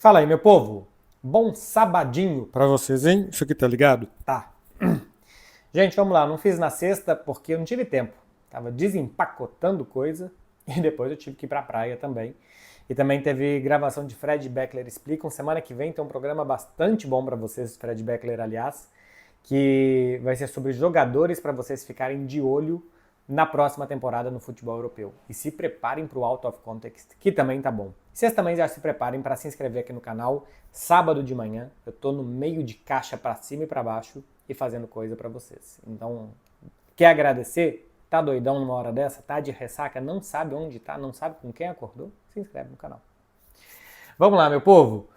Fala aí, meu povo. Bom sabadinho pra vocês, hein? Isso aqui tá ligado? Tá. Gente, vamos lá. Não fiz na sexta porque eu não tive tempo. Tava desempacotando coisa e depois eu tive que ir pra praia também. E também teve gravação de Fred Beckler Explicam. Semana que vem tem um programa bastante bom pra vocês, Fred Beckler, aliás, que vai ser sobre jogadores pra vocês ficarem de olho na próxima temporada no futebol europeu. E se preparem para o Out of Context, que também tá bom. Vocês também já se preparem para se inscrever aqui no canal. Sábado de manhã, eu tô no meio de caixa para cima e para baixo e fazendo coisa para vocês. Então, quer agradecer? Tá doidão numa hora dessa? Tá de ressaca? Não sabe onde tá? Não sabe com quem acordou? Se inscreve no canal. Vamos lá, meu povo.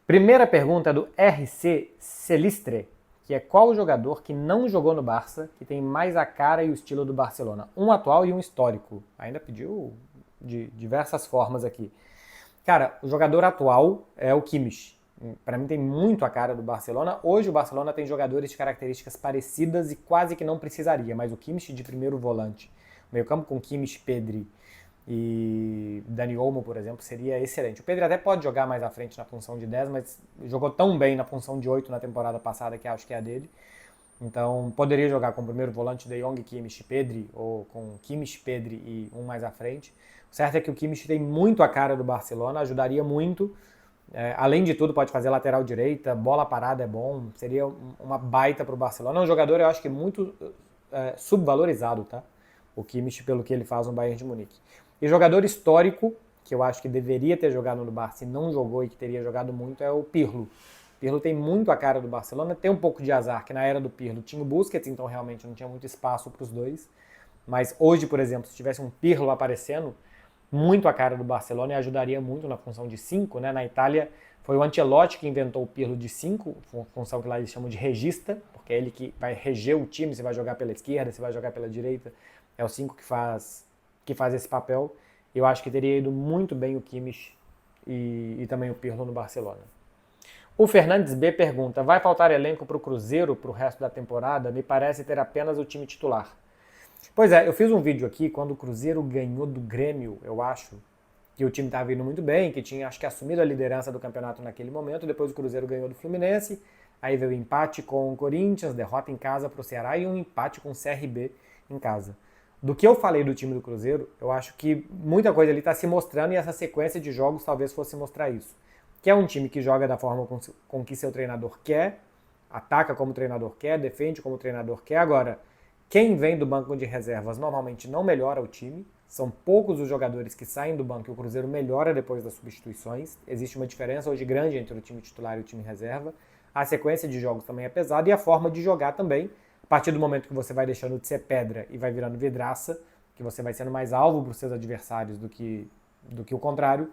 Primeira pergunta é do RC Celistre, que é qual o jogador que não jogou no Barça, que tem mais a cara e o estilo do Barcelona? Um atual e um histórico. Ainda pediu de diversas formas aqui. Cara, o jogador atual é o Kimmich. Para mim tem muito a cara do Barcelona. Hoje o Barcelona tem jogadores de características parecidas e quase que não precisaria, mas o Kimmich de primeiro volante, meio campo com Kimmich, Pedri e Dani Olmo, por exemplo, seria excelente. O Pedro até pode jogar mais à frente na função de 10, mas jogou tão bem na função de 8 na temporada passada que acho que é a dele. Então poderia jogar com o primeiro volante De Jong, Kimmich e Pedri, ou com Kimmich, Pedri e um mais à frente. O certo é que o Kimmich tem muito a cara do Barcelona, ajudaria muito. Além de tudo, pode fazer lateral direita, bola parada é bom, seria uma baita para o Barcelona. É um jogador, eu acho que muito subvalorizado, tá? O Kimmich, pelo que ele faz no Bayern de Munique. E jogador histórico, que eu acho que deveria ter jogado no Barça e não jogou e que teria jogado muito, é o Pirlo. Pirlo tem muito a cara do Barcelona, tem um pouco de azar, que na era do Pirlo tinha o Busquets, então realmente não tinha muito espaço para os dois. Mas hoje, por exemplo, se tivesse um Pirlo aparecendo, muito a cara do Barcelona e ajudaria muito na função de 5, né? Na Itália foi o Ancelotti que inventou o Pirlo de 5, função que lá eles chamam de regista, porque é ele que vai reger o time, se vai jogar pela esquerda, se vai jogar pela direita, é o 5 que faz esse papel. Eu acho que teria ido muito bem o Kimmich e também o Pirlo no Barcelona. O Fernandes B pergunta, vai faltar elenco para o Cruzeiro para o resto da temporada? Me parece ter apenas o time titular. Pois é, eu fiz um vídeo aqui quando o Cruzeiro ganhou do Grêmio, eu acho, que o time estava indo muito bem, que tinha, acho que, assumido a liderança do campeonato naquele momento, depois o Cruzeiro ganhou do Fluminense, aí veio o empate com o Corinthians, derrota em casa para o Ceará e um empate com o CRB em casa. Do que eu falei do time do Cruzeiro, eu acho que muita coisa ali está se mostrando e essa sequência de jogos talvez fosse mostrar isso. Que é um time que joga da forma com que seu treinador quer, ataca como o treinador quer, defende como o treinador quer. Agora, quem vem do banco de reservas normalmente não melhora o time. São poucos os jogadores que saem do banco e o Cruzeiro melhora depois das substituições. Existe uma diferença hoje grande entre o time titular e o time reserva. A sequência de jogos também é pesada e a forma de jogar também. A partir do momento que você vai deixando de ser pedra e vai virando vidraça, que você vai sendo mais alvo para os seus adversários do que o contrário,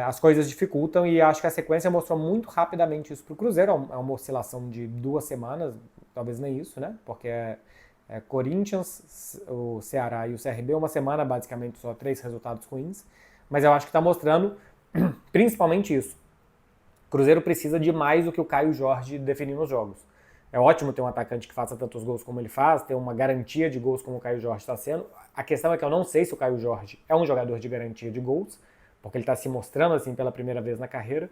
as coisas dificultam e acho que a sequência mostrou muito rapidamente isso para o Cruzeiro. É uma oscilação de 2 semanas, talvez nem isso, né? Porque Corinthians, o Ceará e o CRB, uma semana basicamente só 3 resultados ruins, mas eu acho que está mostrando principalmente isso. O Cruzeiro precisa de mais do que o Caio Jorge definindo os jogos. É ótimo ter um atacante que faça tantos gols como ele faz, ter uma garantia de gols como o Caio Jorge está sendo. A questão é que eu não sei se o Caio Jorge é um jogador de garantia de gols, porque ele está se mostrando assim pela primeira vez na carreira.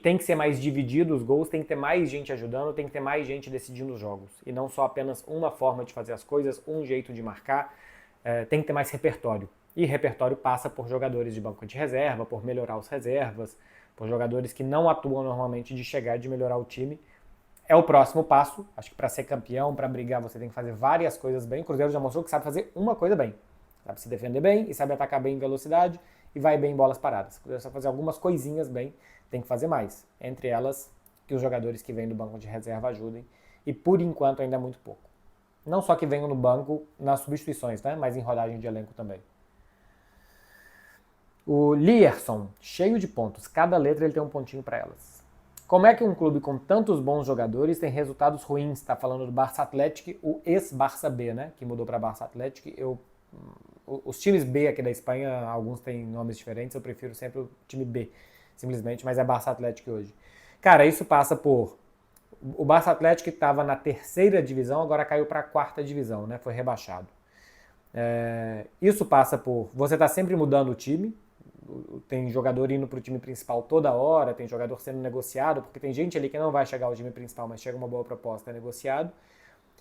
Tem que ser mais dividido os gols, tem que ter mais gente ajudando, tem que ter mais gente decidindo os jogos. E não só apenas uma forma de fazer as coisas, um jeito de marcar. Tem que ter mais repertório. E repertório passa por jogadores de banco de reserva, por melhorar os reservas, por jogadores que não atuam normalmente de chegar e de melhorar o time. É o próximo passo. Acho que para ser campeão, para brigar, você tem que fazer várias coisas bem. O Cruzeiro já mostrou que sabe fazer uma coisa bem. Sabe se defender bem e sabe atacar bem em velocidade e vai bem em bolas paradas. O Cruzeiro sabe fazer algumas coisinhas bem, tem que fazer mais. Entre elas, que os jogadores que vêm do banco de reserva ajudem. E por enquanto ainda é muito pouco. Não só que venham no banco nas substituições, né? Mas em rodagem de elenco também. O Lierson, cheio de pontos. Cada letra ele tem um pontinho para elas. Como é que um clube com tantos bons jogadores tem resultados ruins? Está falando do Barça Atlético, o ex-Barça B, né? Que mudou para Barça Atlético. Os times B aqui da Espanha, alguns têm nomes diferentes, eu prefiro sempre o time B, simplesmente, mas é Barça Atlético hoje. Cara, isso passa por... O Barça Atlético estava na 3ª divisão, agora caiu para a 4ª divisão, né? Foi rebaixado. Isso passa por... Você está sempre mudando o time, tem jogador indo para o time principal toda hora, tem jogador sendo negociado, porque tem gente ali que não vai chegar ao time principal, mas chega uma boa proposta, é negociado.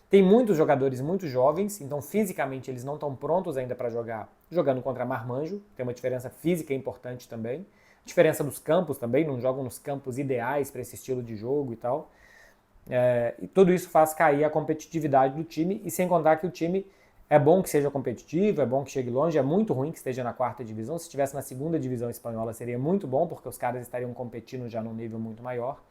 Tem muitos jogadores muito jovens, então fisicamente eles não estão prontos ainda para jogar, jogando contra marmanjo, tem uma diferença física importante também. Diferença dos campos também, não jogam nos campos ideais para esse estilo de jogo e tal. E tudo isso faz cair a competitividade do time, e sem contar que o time é bom que seja competitivo, é bom que chegue longe, é muito ruim que esteja na 4ª divisão. Se estivesse na 2ª divisão espanhola seria muito bom, porque os caras estariam competindo já num nível muito maior.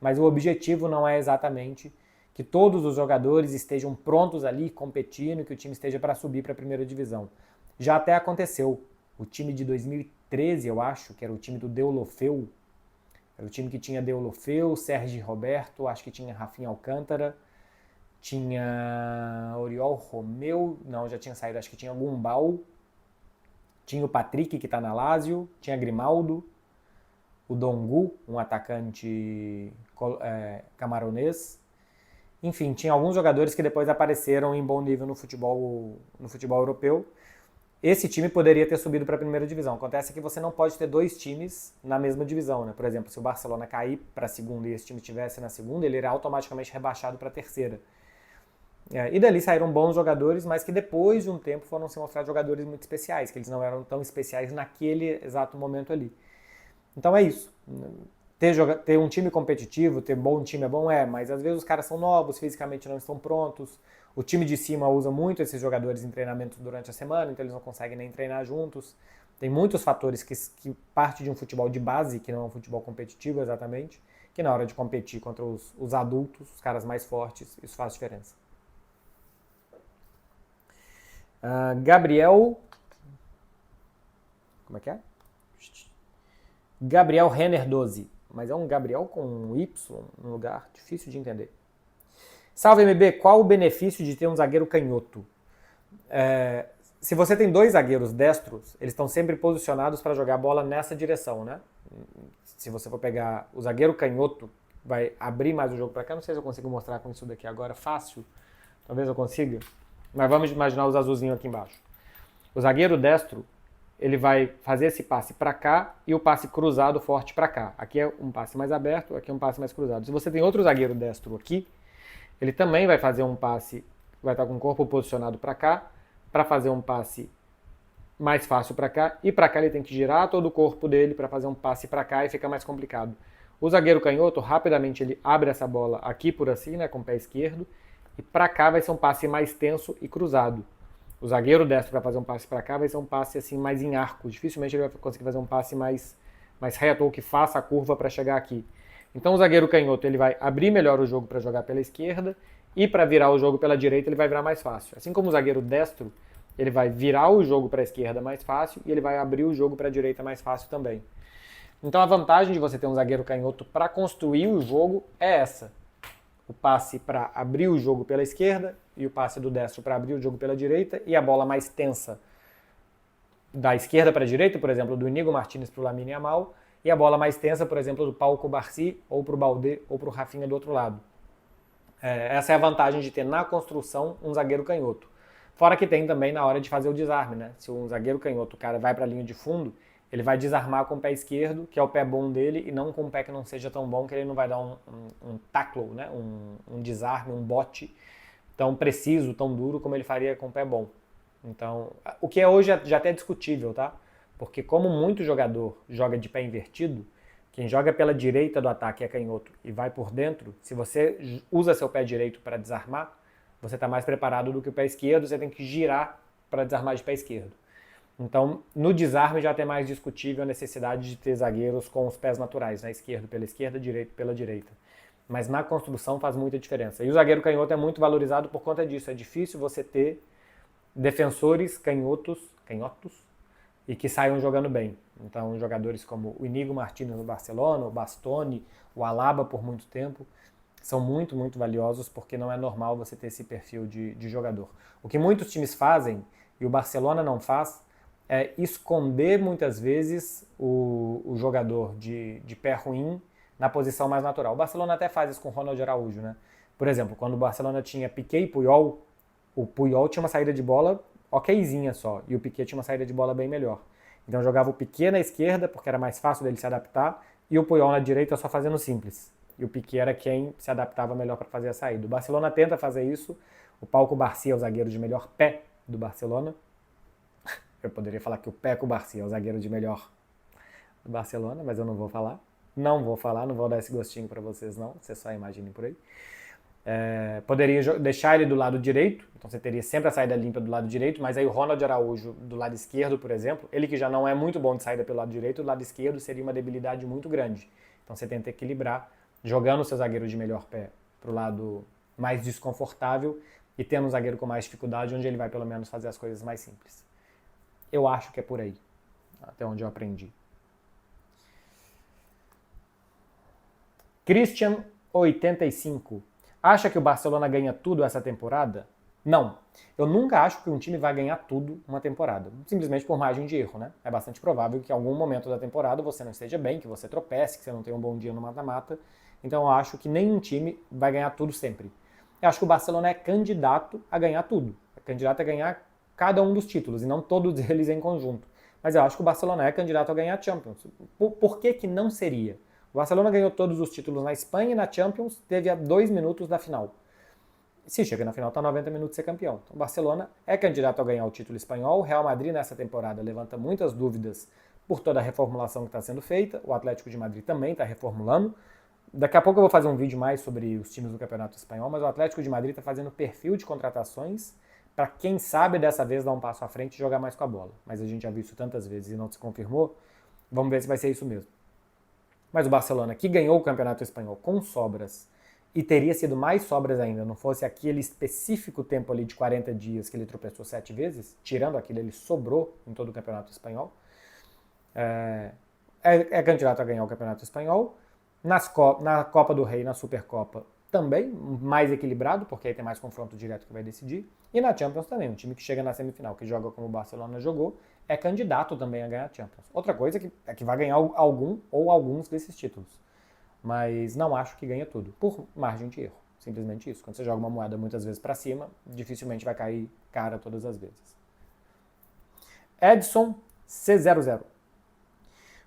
Mas o objetivo não é exatamente que todos os jogadores estejam prontos ali, competindo, que o time esteja para subir para a 1ª divisão. Já até aconteceu. O time de 2013, eu acho, que era o time do Deulofeu, era o time que tinha Deulofeu, Sérgio Roberto, acho que tinha Rafinha Alcântara, tinha Oriol Romeu, não, já tinha saído, acho que tinha Gumbau, tinha o Patrick, que está na Lazio, tinha Grimaldo, o Dongu, um atacante camaronês. Enfim, tinha alguns jogadores que depois apareceram em bom nível no futebol europeu. Esse time poderia ter subido para a 1ª divisão. Acontece que você não pode ter 2 times na mesma divisão, né? Por exemplo, se o Barcelona cair para a 2ª e esse time estivesse na 2ª, ele era automaticamente rebaixado para a 3ª. E dali saíram bons jogadores, mas que depois de um tempo foram se mostrar jogadores muito especiais, que eles não eram tão especiais naquele exato momento ali. Então é isso. Ter um time competitivo, ter bom time é bom, mas às vezes os caras são novos, fisicamente não estão prontos. O time de cima usa muito esses jogadores em treinamento durante a semana, então eles não conseguem nem treinar juntos. Tem muitos fatores que parte de um futebol de base, que não é um futebol competitivo exatamente, que na hora de competir contra os adultos, os caras mais fortes, isso faz diferença. Gabriel... Como é que é? Gabriel Renner 12. Mas é um Gabriel com um Y no lugar difícil de entender. Salve MB, qual o benefício de ter um zagueiro canhoto? Se você tem 2 zagueiros destros, eles estão sempre posicionados para jogar a bola nessa direção, né? Se você for pegar o zagueiro canhoto, vai abrir mais o jogo para cá. Não sei se eu consigo mostrar com isso daqui agora fácil. Talvez eu consiga. Mas vamos imaginar os azulzinhos aqui embaixo. O zagueiro destro, ele vai fazer esse passe para cá e o passe cruzado forte para cá. Aqui é um passe mais aberto, aqui é um passe mais cruzado. Se você tem outro zagueiro destro aqui, ele também vai fazer um passe, vai estar com o corpo posicionado para cá, para fazer um passe mais fácil para cá, e para cá ele tem que girar todo o corpo dele para fazer um passe para cá e fica mais complicado. O zagueiro canhoto, rapidamente ele abre essa bola aqui por assim, né, com o pé esquerdo, e para cá vai ser um passe mais tenso e cruzado. O zagueiro destro para fazer um passe para cá vai ser um passe assim mais em arco. Dificilmente ele vai conseguir fazer um passe mais reto ou que faça a curva para chegar aqui. Então o zagueiro canhoto ele vai abrir melhor o jogo para jogar pela esquerda e para virar o jogo pela direita ele vai virar mais fácil. Assim como o zagueiro destro, ele vai virar o jogo para a esquerda mais fácil e ele vai abrir o jogo para a direita mais fácil também. Então a vantagem de você ter um zagueiro canhoto para construir o jogo é essa. O passe para abrir o jogo pela esquerda e o passe do destro para abrir o jogo pela direita, e a bola mais tensa da esquerda para a direita, por exemplo, do Inigo Martínez para o Lamine Yamal, e a bola mais tensa, por exemplo, do Pau Cubarsí ou para o Baldé ou para o Rafinha do outro lado. Essa é a vantagem de ter na construção um zagueiro canhoto. Fora que tem também na hora de fazer o desarme, né? Se um zagueiro canhoto, o cara vai para a linha de fundo, ele vai desarmar com o pé esquerdo, que é o pé bom dele, e não com um pé que não seja tão bom, que ele não vai dar um tackle, né? um desarme, um bote tão preciso, tão duro como ele faria com o pé bom. Então, o que é hoje já até discutível, tá? Porque como muito jogador joga de pé invertido, quem joga pela direita do ataque é canhoto e vai por dentro, se você usa seu pé direito para desarmar, você está mais preparado do que o pé esquerdo, você tem que girar para desarmar de pé esquerdo. Então, no desarme já é mais discutível a necessidade de ter zagueiros com os pés naturais, né? Esquerdo pela esquerda, direito pela direita. Mas na construção faz muita diferença. E o zagueiro canhoto é muito valorizado por conta disso. É difícil você ter defensores canhotos e que saiam jogando bem. Então, jogadores como o Inigo Martínez no Barcelona, o Bastoni, o Alaba por muito tempo, são muito, muito valiosos porque não é normal você ter esse perfil de jogador. O que muitos times fazem, e o Barcelona não faz, é esconder muitas vezes o jogador de pé ruim na posição mais natural. O Barcelona até faz isso com o Ronald Araújo, né? Por exemplo, quando o Barcelona tinha Piqué e Puyol, o Puyol tinha uma saída de bola okzinha só, e o Piqué tinha uma saída de bola bem melhor. Então eu jogava o Piqué na esquerda, porque era mais fácil dele se adaptar, e o Puyol na direita só fazendo simples. E o Piqué era quem se adaptava melhor para fazer a saída. O Barcelona tenta fazer isso. O Pau Cubarsí é o zagueiro de melhor pé do Barcelona. Eu poderia falar que o Pé Cubarsí é o zagueiro de melhor do Barcelona, mas eu não vou falar. Não vou falar, não vou dar esse gostinho para vocês não. Vocês só imaginem por aí. Poderia deixar ele do lado direito, então você teria sempre a saída limpa do lado direito, mas aí o Ronald Araújo do lado esquerdo, por exemplo, ele que já não é muito bom de saída pelo lado direito, do lado esquerdo seria uma debilidade muito grande. Então você tenta equilibrar, jogando o seu zagueiro de melhor pé para o lado mais desconfortável e tendo um zagueiro com mais dificuldade, onde ele vai pelo menos fazer as coisas mais simples. Eu acho que é por aí, até onde eu aprendi. Christian 85. Acha que o Barcelona ganha tudo essa temporada? Não. Eu nunca acho que um time vai ganhar tudo uma temporada. Simplesmente por margem de erro, né? É bastante provável que em algum momento da temporada você não esteja bem, que você tropece, que você não tenha um bom dia no mata-mata. Então eu acho que nenhum time vai ganhar tudo sempre. Eu acho que o Barcelona é candidato a ganhar tudo. É candidato a ganhar cada um dos títulos, e não todos eles em conjunto. Mas eu acho que o Barcelona é candidato a ganhar a Champions. Por que não seria? O Barcelona ganhou todos os títulos na Espanha e na Champions teve a 2 minutos da final. Se chega na final, está 90 minutos de ser campeão. Então o Barcelona é candidato a ganhar o título espanhol. O Real Madrid nessa temporada levanta muitas dúvidas por toda a reformulação que está sendo feita. O Atlético de Madrid também está reformulando. Daqui a pouco eu vou fazer um vídeo mais sobre os times do Campeonato Espanhol, mas o Atlético de Madrid está fazendo perfil de contratações para quem sabe dessa vez dar um passo à frente e jogar mais com a bola. Mas a gente já viu isso tantas vezes e não se confirmou. Vamos ver se vai ser isso mesmo. Mas o Barcelona, que ganhou o Campeonato Espanhol com sobras, e teria sido mais sobras ainda, não fosse aquele específico tempo ali de 40 dias que ele tropeçou 7 vezes, tirando aquilo, ele sobrou em todo o Campeonato Espanhol, é candidato a ganhar o Campeonato Espanhol. Na Copa do Rei, na Supercopa, também mais equilibrado, porque aí tem mais confronto direto que vai decidir. E na Champions também, um time que chega na semifinal, que joga como o Barcelona jogou, é candidato também a ganhar a Champions. Outra coisa é que vai ganhar algum ou alguns desses títulos. Mas não acho que ganha tudo, por margem de erro. Simplesmente isso. Quando você joga uma moeda muitas vezes para cima, dificilmente vai cair cara todas as vezes. Edson C00.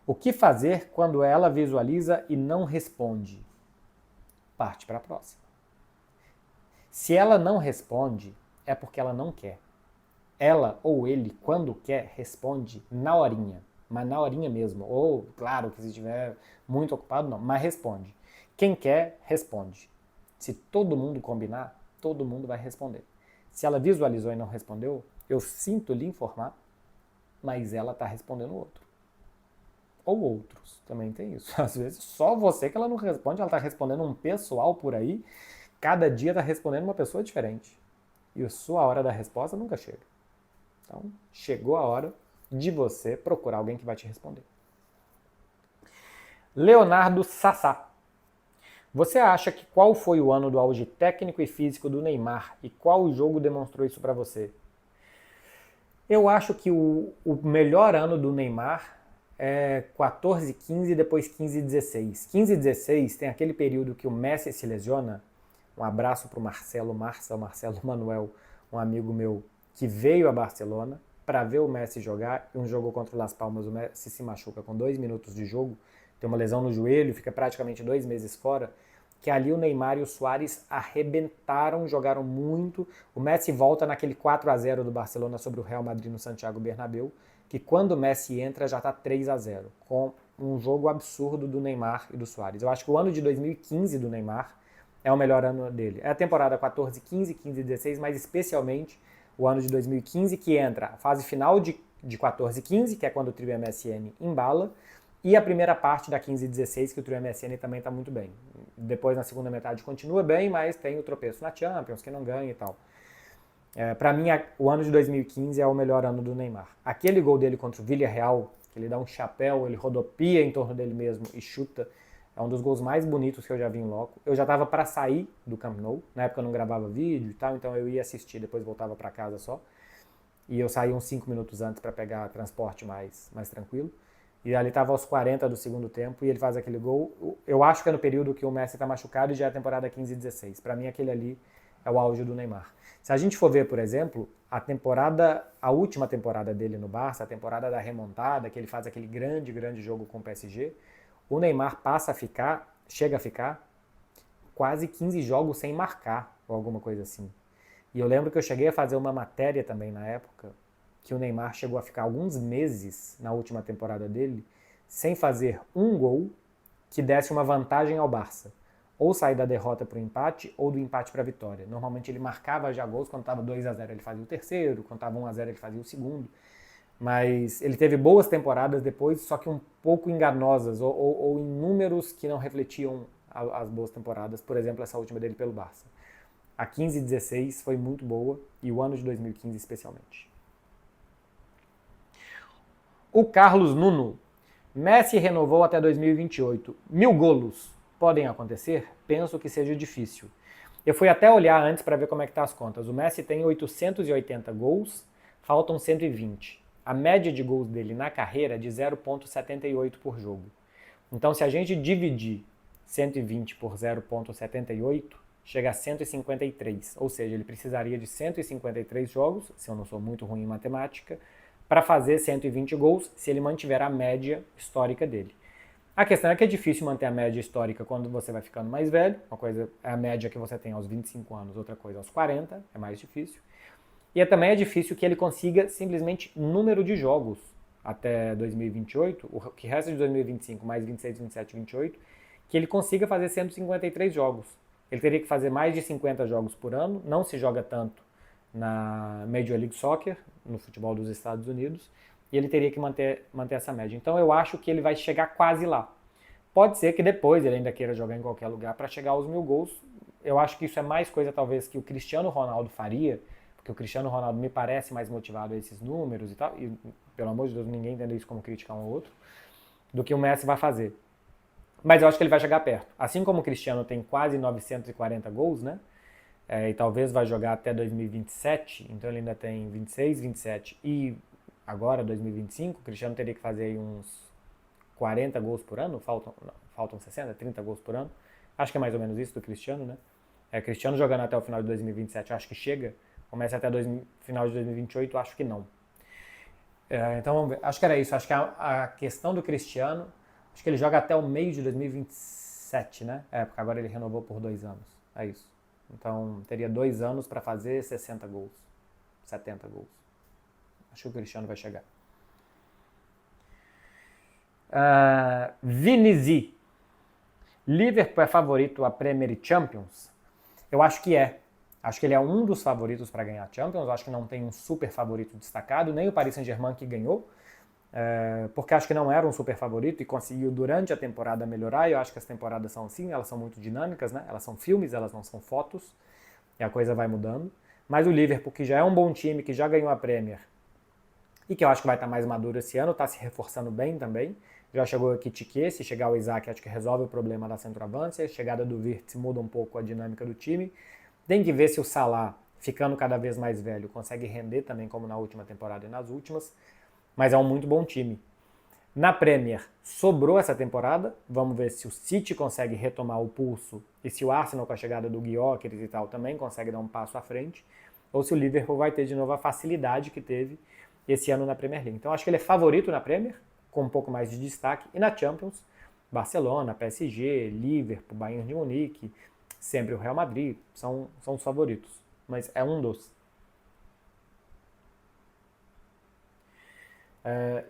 O que fazer quando ela visualiza e não responde? Parte para a próxima. Se ela não responde, é porque ela não quer. Ela ou ele, quando quer, responde na horinha. Mas na horinha mesmo. Ou, claro, que se estiver muito ocupado, não. Mas responde. Quem quer, responde. Se todo mundo combinar, todo mundo vai responder. Se ela visualizou e não respondeu, eu sinto lhe informar, mas ela está respondendo o outro. Ou outros, também tem isso. Às vezes só você que ela não responde, ela está respondendo um pessoal por aí, cada dia está respondendo uma pessoa diferente. E a sua hora da resposta nunca chega. Então, chegou a hora de você procurar alguém que vai te responder. Leonardo Sassá. Você acha que qual foi o ano do auge técnico e físico do Neymar e qual jogo demonstrou isso para você? Eu acho que o melhor ano do Neymar é 14, 15 e depois 15 16. 15 16 tem aquele período que o Messi se lesiona. Um abraço para o Marcelo Manuel, um amigo meu que veio a Barcelona para ver o Messi jogar. Um jogo contra o Las Palmas, o Messi se machuca com 2 minutos de jogo, tem uma lesão no joelho, fica praticamente 2 meses fora, que ali o Neymar e o Suárez arrebentaram, jogaram muito. O Messi volta naquele 4-0 do Barcelona sobre o Real Madrid no Santiago Bernabéu, que quando o Messi entra já está 3-0, com um jogo absurdo do Neymar e do Suárez. Eu acho que o ano de 2015 do Neymar é o melhor ano dele. É a temporada 14, 15, 15 16, mas especialmente o ano de 2015, que entra a fase final de 14, 15, que é quando o trio MSN embala, e a primeira parte da 15 16, que o trio MSN também está muito bem. Depois, na segunda metade, continua bem, mas tem o tropeço na Champions, que não ganha e tal. Para mim, o ano de 2015 é o melhor ano do Neymar. Aquele gol dele contra o Villarreal, que ele dá um chapéu, ele rodopia em torno dele mesmo e chuta, é um dos gols mais bonitos que eu já vi em loco. Eu já estava para sair do Camp Nou, na época eu não gravava vídeo e tal, então eu ia assistir, depois voltava para casa só. E eu saí uns 5 minutos antes para pegar transporte mais tranquilo. E ali estava aos 40 do segundo tempo e ele faz aquele gol. Eu acho que é no período que o Messi está machucado e já é a temporada 15 16. Para mim, aquele ali é o auge do Neymar. Se a gente for ver, por exemplo, a última temporada dele no Barça, a temporada da remontada, que ele faz aquele grande jogo com o PSG, o Neymar chega a ficar quase 15 jogos sem marcar, ou alguma coisa assim. E eu lembro que eu cheguei a fazer uma matéria também na época, que o Neymar chegou a ficar alguns meses na última temporada dele, sem fazer um gol que desse uma vantagem ao Barça. Ou sair da derrota para o empate, ou do empate para a vitória. Normalmente ele marcava já gols, quando estava 2-0 ele fazia o terceiro, quando estava 1-0 ele fazia o segundo. Mas ele teve boas temporadas depois, só que um pouco enganosas, ou em números que não refletiam as boas temporadas. Por exemplo, essa última dele pelo Barça. A 15-16 foi muito boa, e o ano de 2015 especialmente. O Carlos Nuno. Messi renovou até 2028. 1000 golos podem acontecer? Penso que seja difícil. Eu fui até olhar antes para ver como é que tá as contas. O Messi tem 880 gols, faltam 120. A média de gols dele na carreira é de 0,78 por jogo. Então, se a gente dividir 120 por 0,78, chega a 153. Ou seja, ele precisaria de 153 jogos, se eu não sou muito ruim em matemática, para fazer 120 gols, se ele mantiver a média histórica dele. A questão é que é difícil manter a média histórica quando você vai ficando mais velho. Uma coisa é a média que você tem aos 25 anos, outra coisa aos 40, é mais difícil. E também é difícil que ele consiga simplesmente número de jogos até 2028, o que resta de 2025 mais 26, 27, 28, que ele consiga fazer 153 jogos. Ele teria que fazer mais de 50 jogos por ano, não se joga tanto na Major League Soccer, no futebol dos Estados Unidos, e ele teria que manter essa média. Então eu acho que ele vai chegar quase lá. Pode ser que depois ele ainda queira jogar em qualquer lugar para chegar aos 1000 gols. Eu acho que isso é mais coisa talvez que o Cristiano Ronaldo faria, porque o Cristiano Ronaldo me parece mais motivado a esses números e tal, e pelo amor de Deus, ninguém entende isso como criticar um ou outro, do que o Messi vai fazer. Mas eu acho que ele vai chegar perto. Assim como o Cristiano tem quase 940 gols, né? E talvez vai jogar até 2027, então ele ainda tem 26, 27 e agora 2025, o Cristiano teria que fazer aí uns 40 gols por ano, faltam 60, 30 gols por ano. Acho que é mais ou menos isso do Cristiano, né? Cristiano jogando até o final de 2027, acho que chega. Começa até final de 2028, acho que não. Então vamos ver. Acho que era isso. Acho que a questão do Cristiano, acho que ele joga até o meio de 2027, né? Porque agora ele renovou por 2 anos. É isso. Então teria 2 anos para fazer 60 gols, 70 gols. Acho que o Cristiano vai chegar. Vinizi. Liverpool é favorito a Premier e Champions? Eu acho que é. Acho que ele é um dos favoritos para ganhar a Champions. Acho que não tem um super favorito destacado, nem o Paris Saint-Germain que ganhou, porque acho que não era um super favorito e conseguiu durante a temporada melhorar. E eu acho que as temporadas são assim, elas são muito dinâmicas, né? Elas são filmes, elas não são fotos, e a coisa vai mudando. Mas o Liverpool, que já é um bom time, que já ganhou a Premier, e que eu acho que vai estar mais maduro esse ano, está se reforçando bem também. Já chegou aqui Tiquet, se chegar o Isaac, acho que resolve o problema da centroavância. A chegada do Wirtz muda um pouco a dinâmica do time. Tem que ver se o Salah, ficando cada vez mais velho, consegue render também como na última temporada e nas últimas. Mas é um muito bom time. Na Premier, sobrou essa temporada. Vamos ver se o City consegue retomar o pulso e se o Arsenal, com a chegada do Gyökeres e tal, também consegue dar um passo à frente. Ou se o Liverpool vai ter de novo a facilidade que teve esse ano na Premier League. Então acho que ele é favorito na Premier, com um pouco mais de destaque. E na Champions, Barcelona, PSG, Liverpool, Bayern de Munique, sempre o Real Madrid, são os favoritos. Mas é um dos.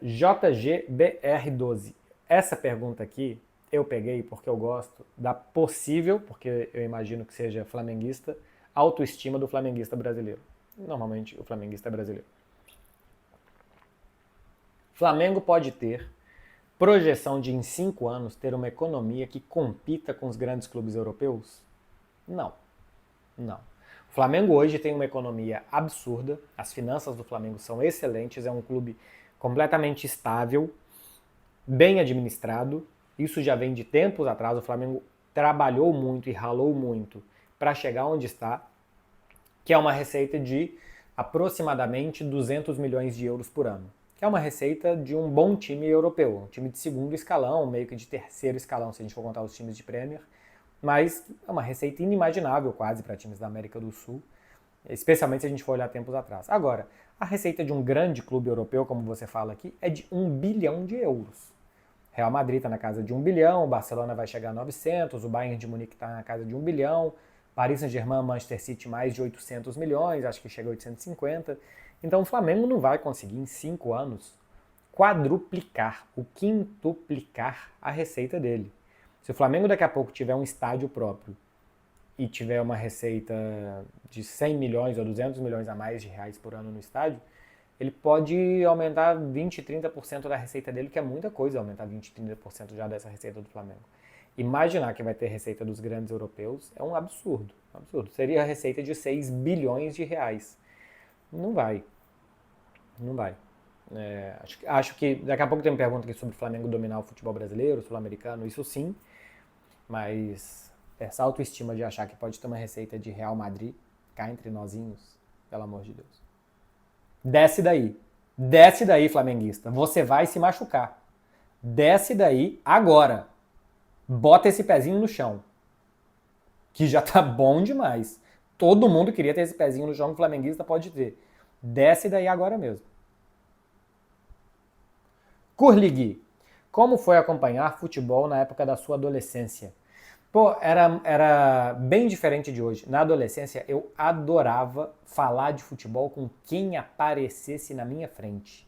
JGBR12. Essa pergunta aqui eu peguei porque eu gosto da possível, porque eu imagino que seja flamenguista, autoestima do flamenguista brasileiro. Normalmente o flamenguista é brasileiro. Flamengo pode ter projeção de em 5 anos ter uma economia que compita com os grandes clubes europeus? Não. Não. O Flamengo hoje tem uma economia absurda, as finanças do Flamengo são excelentes, é um clube completamente estável, bem administrado. Isso já vem de tempos atrás. O Flamengo trabalhou muito e ralou muito para chegar onde está, que é uma receita de aproximadamente 200 milhões de euros por ano, que é uma receita de um bom time europeu, um time de segundo escalão, meio que de terceiro escalão, se a gente for contar os times de Premier, mas é uma receita inimaginável quase para times da América do Sul. Especialmente se a gente for olhar tempos atrás. Agora, a receita de um grande clube europeu, como você fala aqui, é de 1 bilhão de euros. Real Madrid está na casa de 1 bilhão, o Barcelona vai chegar a 900, o Bayern de Munique está na casa de 1 bilhão, Paris Saint-Germain, Manchester City mais de 800 milhões, acho que chega a 850. Então o Flamengo não vai conseguir em 5 anos quadruplicar, o quintuplicar a receita dele. Se o Flamengo daqui a pouco tiver um estádio próprio e tiver uma receita de 100 milhões ou 200 milhões a mais de reais por ano no estádio, ele pode aumentar 20, 30% da receita dele, que é muita coisa aumentar 20, 30% já dessa receita do Flamengo. Imaginar que vai ter receita dos grandes europeus é um absurdo. Um absurdo. Seria a receita de 6 bilhões de reais. Não vai. Não vai. Acho que daqui a pouco tem uma pergunta aqui sobre o Flamengo dominar o futebol brasileiro, sul-americano, isso sim, mas essa autoestima de achar que pode ter uma receita de Real Madrid, cá entre nozinhos, pelo amor de Deus. Desce daí, flamenguista, você vai se machucar. Desce daí agora, bota esse pezinho no chão, que já tá bom demais. Todo mundo queria ter esse pezinho no chão que o flamenguista pode ter. Desce daí agora mesmo. Curligui, como foi acompanhar futebol na época da sua adolescência? Pô, era bem diferente de hoje. Na adolescência, eu adorava falar de futebol com quem aparecesse na minha frente.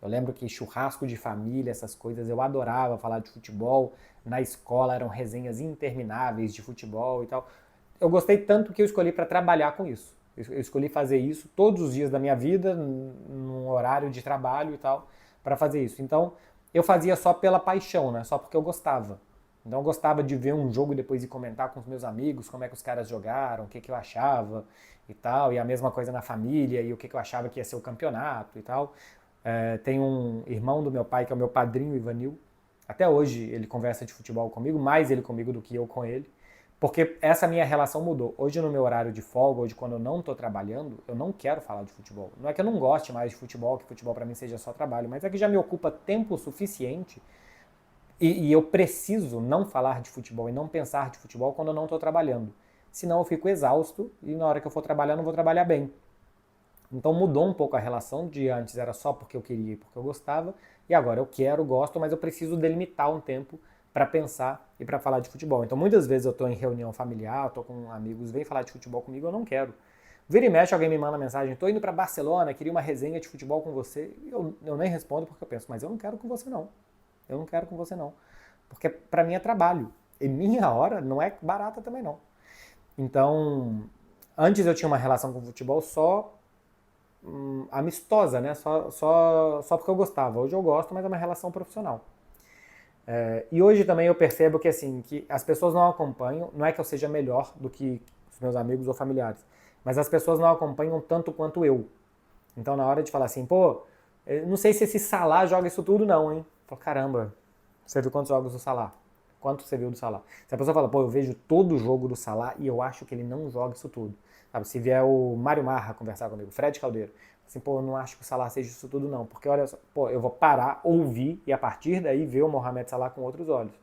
Eu lembro que churrasco de família, essas coisas, eu adorava falar de futebol. Na escola eram resenhas intermináveis de futebol e tal. Eu gostei tanto que eu escolhi para trabalhar com isso. Eu escolhi fazer isso todos os dias da minha vida, num horário de trabalho e tal, para fazer isso. Então, eu fazia só pela paixão, né? Só porque eu gostava. Então eu gostava de ver um jogo e depois ir comentar com os meus amigos como é que os caras jogaram, o que eu achava e tal. E a mesma coisa na família e o que eu achava que ia ser o campeonato e tal. Tem um irmão do meu pai que é o meu padrinho, Ivanil. Até hoje ele conversa de futebol comigo, mais ele comigo do que eu com ele. Porque essa minha relação mudou. Hoje no meu horário de folga, hoje quando eu não estou trabalhando, eu não quero falar de futebol. Não é que eu não goste mais de futebol, que futebol para mim seja só trabalho, mas é que já me ocupa tempo suficiente e eu preciso não falar de futebol e não pensar de futebol quando eu não estou trabalhando. Senão eu fico exausto e na hora que eu for trabalhar eu não vou trabalhar bem. Então mudou um pouco a relação de antes, era só porque eu queria e porque eu gostava, e agora eu quero, gosto, mas eu preciso delimitar um tempo para pensar e para falar de futebol. Então muitas vezes eu estou em reunião familiar, estou com amigos, vem falar de futebol comigo, eu não quero. Vira e mexe, alguém me manda mensagem, estou indo para Barcelona, queria uma resenha de futebol com você, e eu nem respondo porque eu penso, mas eu não quero com você não. Eu não quero com você não. Porque para mim é trabalho. E minha hora não é barata também não. Então, antes eu tinha uma relação com o futebol só amistosa, né? Só porque eu gostava. Hoje eu gosto, mas é uma relação profissional. E hoje também eu percebo que assim, que as pessoas não acompanham, não é que eu seja melhor do que os meus amigos ou familiares, mas as pessoas não acompanham tanto quanto eu. Então na hora de falar assim, pô, eu não sei se esse Salah joga isso tudo não, hein? Eu falo, caramba, você viu quantos jogos do Salah? Quanto você viu do Salah? Se a pessoa fala, pô, eu vejo todo o jogo do Salah e eu acho que ele não joga isso tudo. Sabe, se vier o Mário Marra conversar comigo, Fred Caldeiro, assim, pô, eu não acho que o Salah seja isso tudo não, porque olha só, pô, eu vou parar, ouvir e a partir daí ver o Mohamed Salah com outros olhos.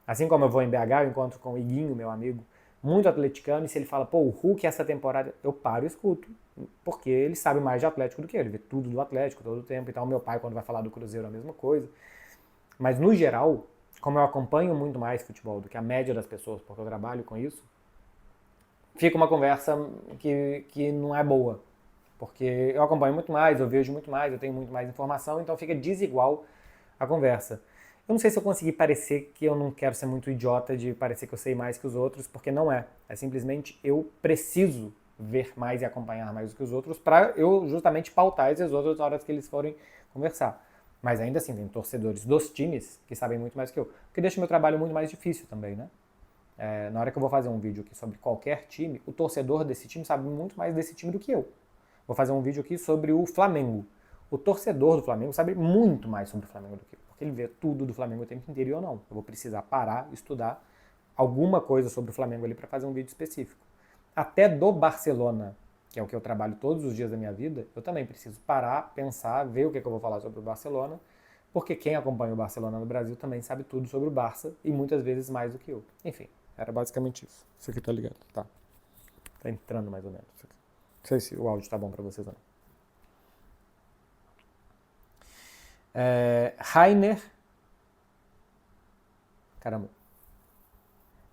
Assim como eu vou em BH, eu encontro com o Iguinho, meu amigo, muito atleticano, e se ele fala, pô, o Hulk essa temporada, eu paro e escuto, porque ele sabe mais de Atlético do que eu, ele vê tudo do Atlético todo o tempo, então meu pai quando vai falar do Cruzeiro é a mesma coisa. Mas no geral, como eu acompanho muito mais futebol do que a média das pessoas, porque eu trabalho com isso, fica uma conversa que não é boa. Porque eu acompanho muito mais, eu vejo muito mais, eu tenho muito mais informação, então fica desigual a conversa. Eu não sei se eu consegui parecer que eu não quero ser muito idiota de parecer que eu sei mais que os outros, porque não é. É simplesmente eu preciso ver mais e acompanhar mais do que os outros para eu justamente pautar esses outros na hora que eles forem conversar. Mas ainda assim, tem torcedores dos times que sabem muito mais que eu, o que deixa meu trabalho muito mais difícil também, né? Na hora que eu vou fazer um vídeo aqui sobre qualquer time, o torcedor desse time sabe muito mais desse time do que eu. Vou fazer um vídeo aqui sobre o Flamengo. O torcedor do Flamengo sabe muito mais sobre o Flamengo do que eu, porque ele vê tudo do Flamengo o tempo inteiro e eu não. Eu vou precisar parar, estudar alguma coisa sobre o Flamengo ali para fazer um vídeo específico. Até do Barcelona, que é o que eu trabalho todos os dias da minha vida, eu também preciso parar, pensar, ver o que eu vou falar sobre o Barcelona, porque quem acompanha o Barcelona no Brasil também sabe tudo sobre o Barça e muitas vezes mais do que eu. Enfim, era basicamente isso. Isso aqui tá ligado? Tá. Tá entrando mais ou menos. Isso aqui. Não sei se o áudio tá bom para vocês ou não. Rainer. Caramba.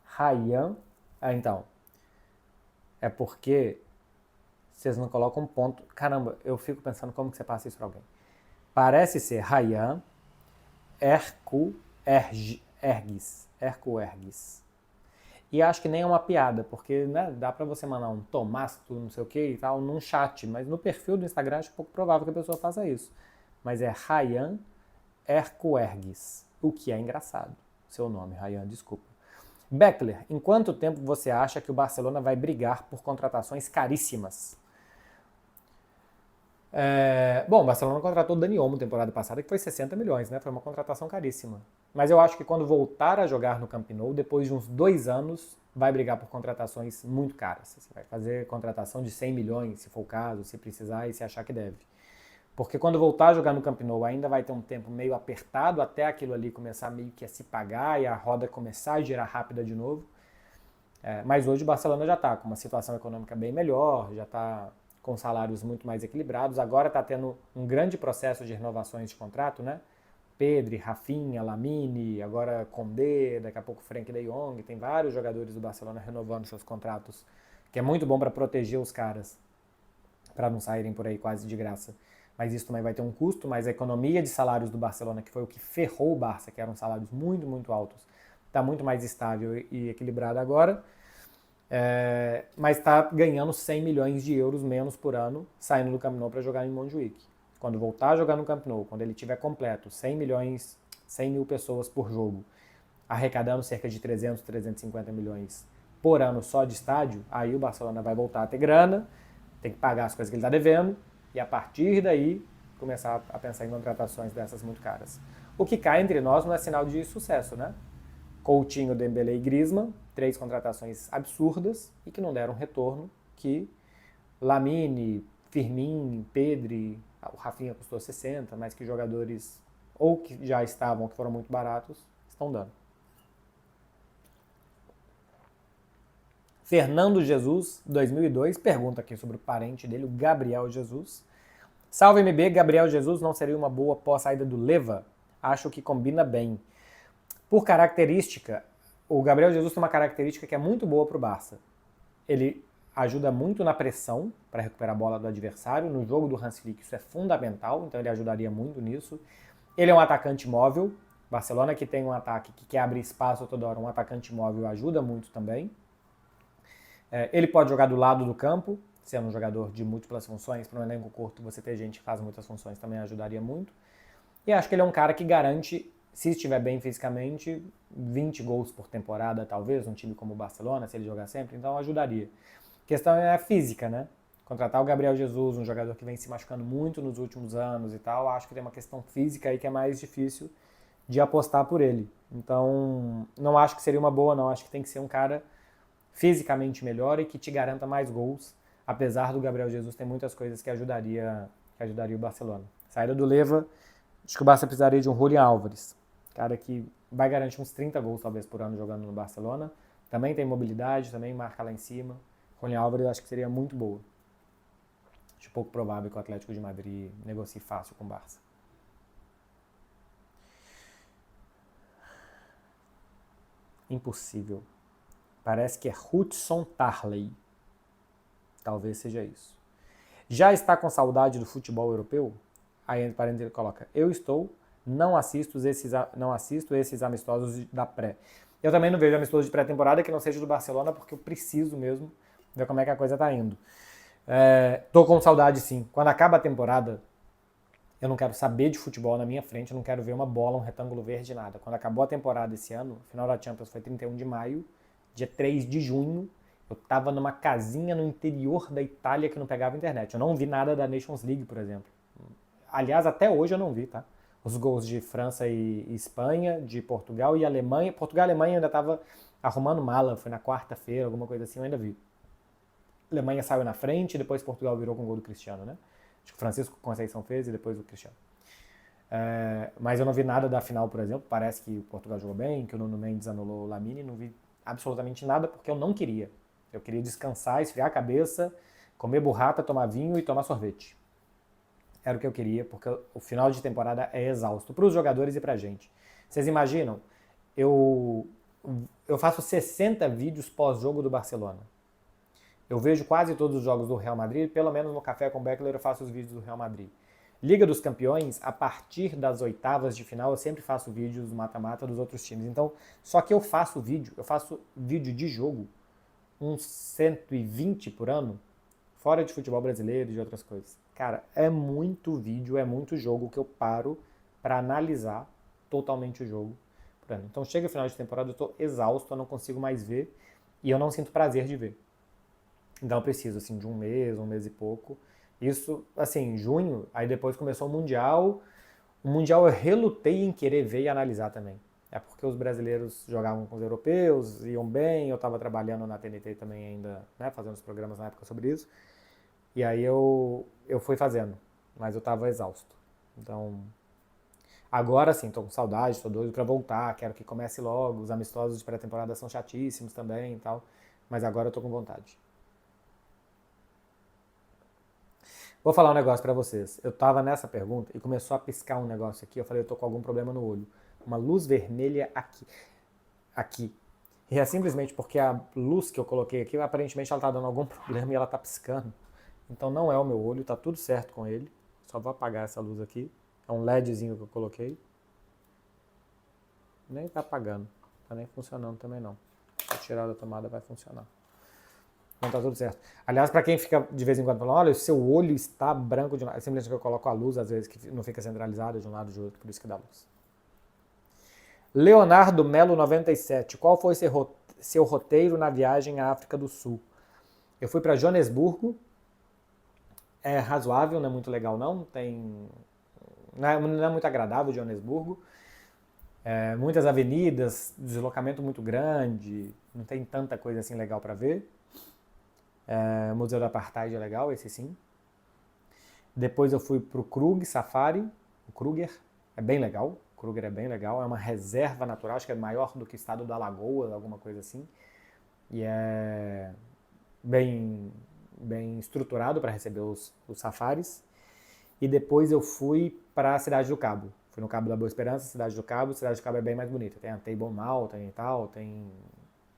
Rayan. Então. É porque vocês não colocam ponto. Caramba, eu fico pensando como que você passa isso para alguém. Parece ser Rayan Ergues. E acho que nem é uma piada, porque né, dá para você mandar um Tomasto, não sei o que e tal, num chat, mas no perfil do Instagram acho pouco provável que a pessoa faça isso. Mas é Rayan Ergues, o que é engraçado. Seu nome, Rayan, desculpa. Beckler, em quanto tempo você acha que o Barcelona vai brigar por contratações caríssimas? Bom, o Barcelona contratou o Dani Olmo temporada passada, que foi 60 milhões, né? Foi uma contratação caríssima. Mas eu acho que quando voltar a jogar no Camp Nou, depois de uns 2 anos, vai brigar por contratações muito caras. Você vai fazer contratação de 100 milhões, se for o caso, se precisar e se achar que deve. Porque quando voltar a jogar no Camp Nou, ainda vai ter um tempo meio apertado até aquilo ali começar meio que a se pagar e a roda começar a girar rápida de novo. Mas hoje o Barcelona já está com uma situação econômica bem melhor, já está com salários muito mais equilibrados. Agora está tendo um grande processo de renovações de contrato, né? Pedri, Rafinha, Lamine, agora Condé, daqui a pouco Frenkie de Jong. Tem vários jogadores do Barcelona renovando seus contratos, que é muito bom para proteger os caras, para não saírem por aí quase de graça. Mas isso também vai ter um custo, mas a economia de salários do Barcelona, que foi o que ferrou o Barça, que eram salários muito, muito altos, está muito mais estável e equilibrada agora. Mas está ganhando 100 milhões de euros menos por ano saindo do Camp Nou para jogar em Montjuic. Quando voltar a jogar no Camp Nou, quando ele tiver completo 100 mil pessoas por jogo, arrecadando cerca de 300, 350 milhões por ano só de estádio, aí o Barcelona vai voltar a ter grana, tem que pagar as coisas que ele está devendo, e a partir daí começar a pensar em contratações dessas muito caras. O que cai entre nós não é sinal de sucesso, né? Coutinho, Dembélé e Griezmann, 3 contratações absurdas e que não deram retorno, que Lamine, Firmino, Pedri, o Rafinha custou 60, mas que jogadores ou que já estavam, que foram muito baratos, estão dando. Fernando Jesus, 2002, pergunta aqui sobre o parente dele, o Gabriel Jesus. Salve MB, Gabriel Jesus não seria uma boa pós-saída do Leva? Acho que combina bem. Por característica, o Gabriel Jesus tem uma característica que é muito boa para o Barça. Ele ajuda muito na pressão para recuperar a bola do adversário. No jogo do Hans Flick isso é fundamental, então ele ajudaria muito nisso. Ele é um atacante móvel. Barcelona que tem um ataque que quer abrir espaço toda hora, um atacante móvel ajuda muito também. Ele pode jogar do lado do campo, sendo um jogador de múltiplas funções. Para um elenco curto você ter gente que faz muitas funções também ajudaria muito. E acho que ele é um cara que garante, se estiver bem fisicamente, 20 gols por temporada, talvez, num time como o Barcelona, se ele jogar sempre, então ajudaria. A questão é a física, né? Contratar o Gabriel Jesus, um jogador que vem se machucando muito nos últimos anos e tal, acho que tem uma questão física aí que é mais difícil de apostar por ele. Então, não acho que seria uma boa, não. Acho que tem que ser um cara fisicamente melhor e que te garanta mais gols, apesar do Gabriel Jesus ter muitas coisas que ajudaria o Barcelona. Saída do Leva, acho que o Barça precisaria de um Julián Álvares, cara que vai garantir uns 30 gols talvez por ano jogando no Barcelona. Também tem mobilidade, também marca lá em cima. Julián Álvares acho que seria muito boa. Acho pouco provável que o Atlético de Madrid negocie fácil com o Barça. Impossível. Parece que é Hudson Tarley. Talvez seja isso. Já está com saudade do futebol europeu? Aí entre parênteses ele coloca, eu estou, não assisto esses amistosos da pré. Eu também não vejo amistoso de pré-temporada que não seja do Barcelona, porque eu preciso mesmo ver como é que a coisa está indo. Tô com saudade sim. Quando acaba a temporada, eu não quero saber de futebol na minha frente, eu não quero ver uma bola, um retângulo verde, nada. Quando acabou a temporada esse ano, o final da Champions foi 31 de maio, dia 3 de junho, eu tava numa casinha no interior da Itália que não pegava internet. Eu não vi nada da Nations League, por exemplo. Aliás, até hoje eu não vi, tá? Os gols de França e Espanha, de Portugal e Alemanha. Portugal e Alemanha eu ainda tava arrumando mala, foi na quarta-feira, alguma coisa assim, eu ainda vi. A Alemanha saiu na frente, depois Portugal virou com o gol do Cristiano, né? Acho que o Francisco Conceição fez e depois o Cristiano. Mas eu não vi nada da final, por exemplo. Parece que o Portugal jogou bem, que o Nuno Mendes anulou o Lamine. Não vi absolutamente nada porque eu não queria. Eu queria descansar, esfriar a cabeça, Comer burrata, tomar vinho e tomar sorvete. Era o que eu queria, porque o final de temporada é exausto para os jogadores e para a gente. Vocês imaginam? Eu, eu faço 60 vídeos pós-jogo do Barcelona. Eu vejo quase todos os jogos do Real Madrid, pelo menos no Café com Beckler eu faço os vídeos do Real Madrid. Liga dos Campeões, a partir das oitavas de final, eu sempre faço vídeos mata-mata dos outros times. Então, só que eu faço vídeo de jogo, uns 120 por ano, fora de futebol brasileiro e de outras coisas. Cara, é muito vídeo, é muito jogo que eu paro para analisar totalmente o jogo por ano. Então chega o final de temporada, eu tô exausto, eu não consigo mais ver e eu não sinto prazer de ver. Então eu preciso, assim, de um mês e pouco. Isso, assim, em junho, aí depois começou o Mundial. O Mundial eu relutei em querer ver e analisar também. É porque os brasileiros jogavam com os europeus, iam bem, eu estava trabalhando na TNT também ainda, né, fazendo os programas na época sobre isso. E aí eu fui fazendo, mas eu estava exausto. Então, agora sim, tô com saudade, tô doido para voltar, quero que comece logo. Os amistosos de pré-temporada são chatíssimos também e tal, mas agora eu tô com vontade. Vou falar um negócio pra vocês. Eu tava nessa pergunta e começou a piscar um negócio aqui. Eu falei, eu tô com algum problema no olho. Uma luz vermelha aqui. Aqui. E é simplesmente porque a luz que eu coloquei aqui, aparentemente ela tá dando algum problema e ela tá piscando. Então não é o meu olho, tá tudo certo com ele. Só vou apagar essa luz aqui. É um LEDzinho que eu coloquei. Nem tá apagando. Tá nem funcionando também não. Se eu tirar da tomada vai funcionar. Então tá tudo certo. Aliás, para quem fica de vez em quando falando, olha, o seu olho está branco de um lado. É simplesmente que eu coloco a luz, às vezes, que não fica centralizada de um lado ou de outro, por isso que dá luz. Leonardo Melo 97. Qual foi seu roteiro na viagem à África do Sul? Eu fui para Joanesburgo. É razoável, não é muito legal não. Não é muito agradável Joanesburgo. Muitas avenidas, deslocamento muito grande. Não tem tanta coisa assim legal para ver. O Museu do Apartheid é legal, esse sim. Depois eu fui pro Krug Safari, o Kruger, é bem legal. O Kruger é bem legal, é uma reserva natural, acho que é maior do que o estado do Alagoas, alguma coisa assim. E é bem estruturado para receber os safaris. E depois eu fui para a Cidade do Cabo. Fui no Cabo da Boa Esperança, Cidade do Cabo. Cidade do Cabo é bem mais bonita. Tem a Table Mountain e tal,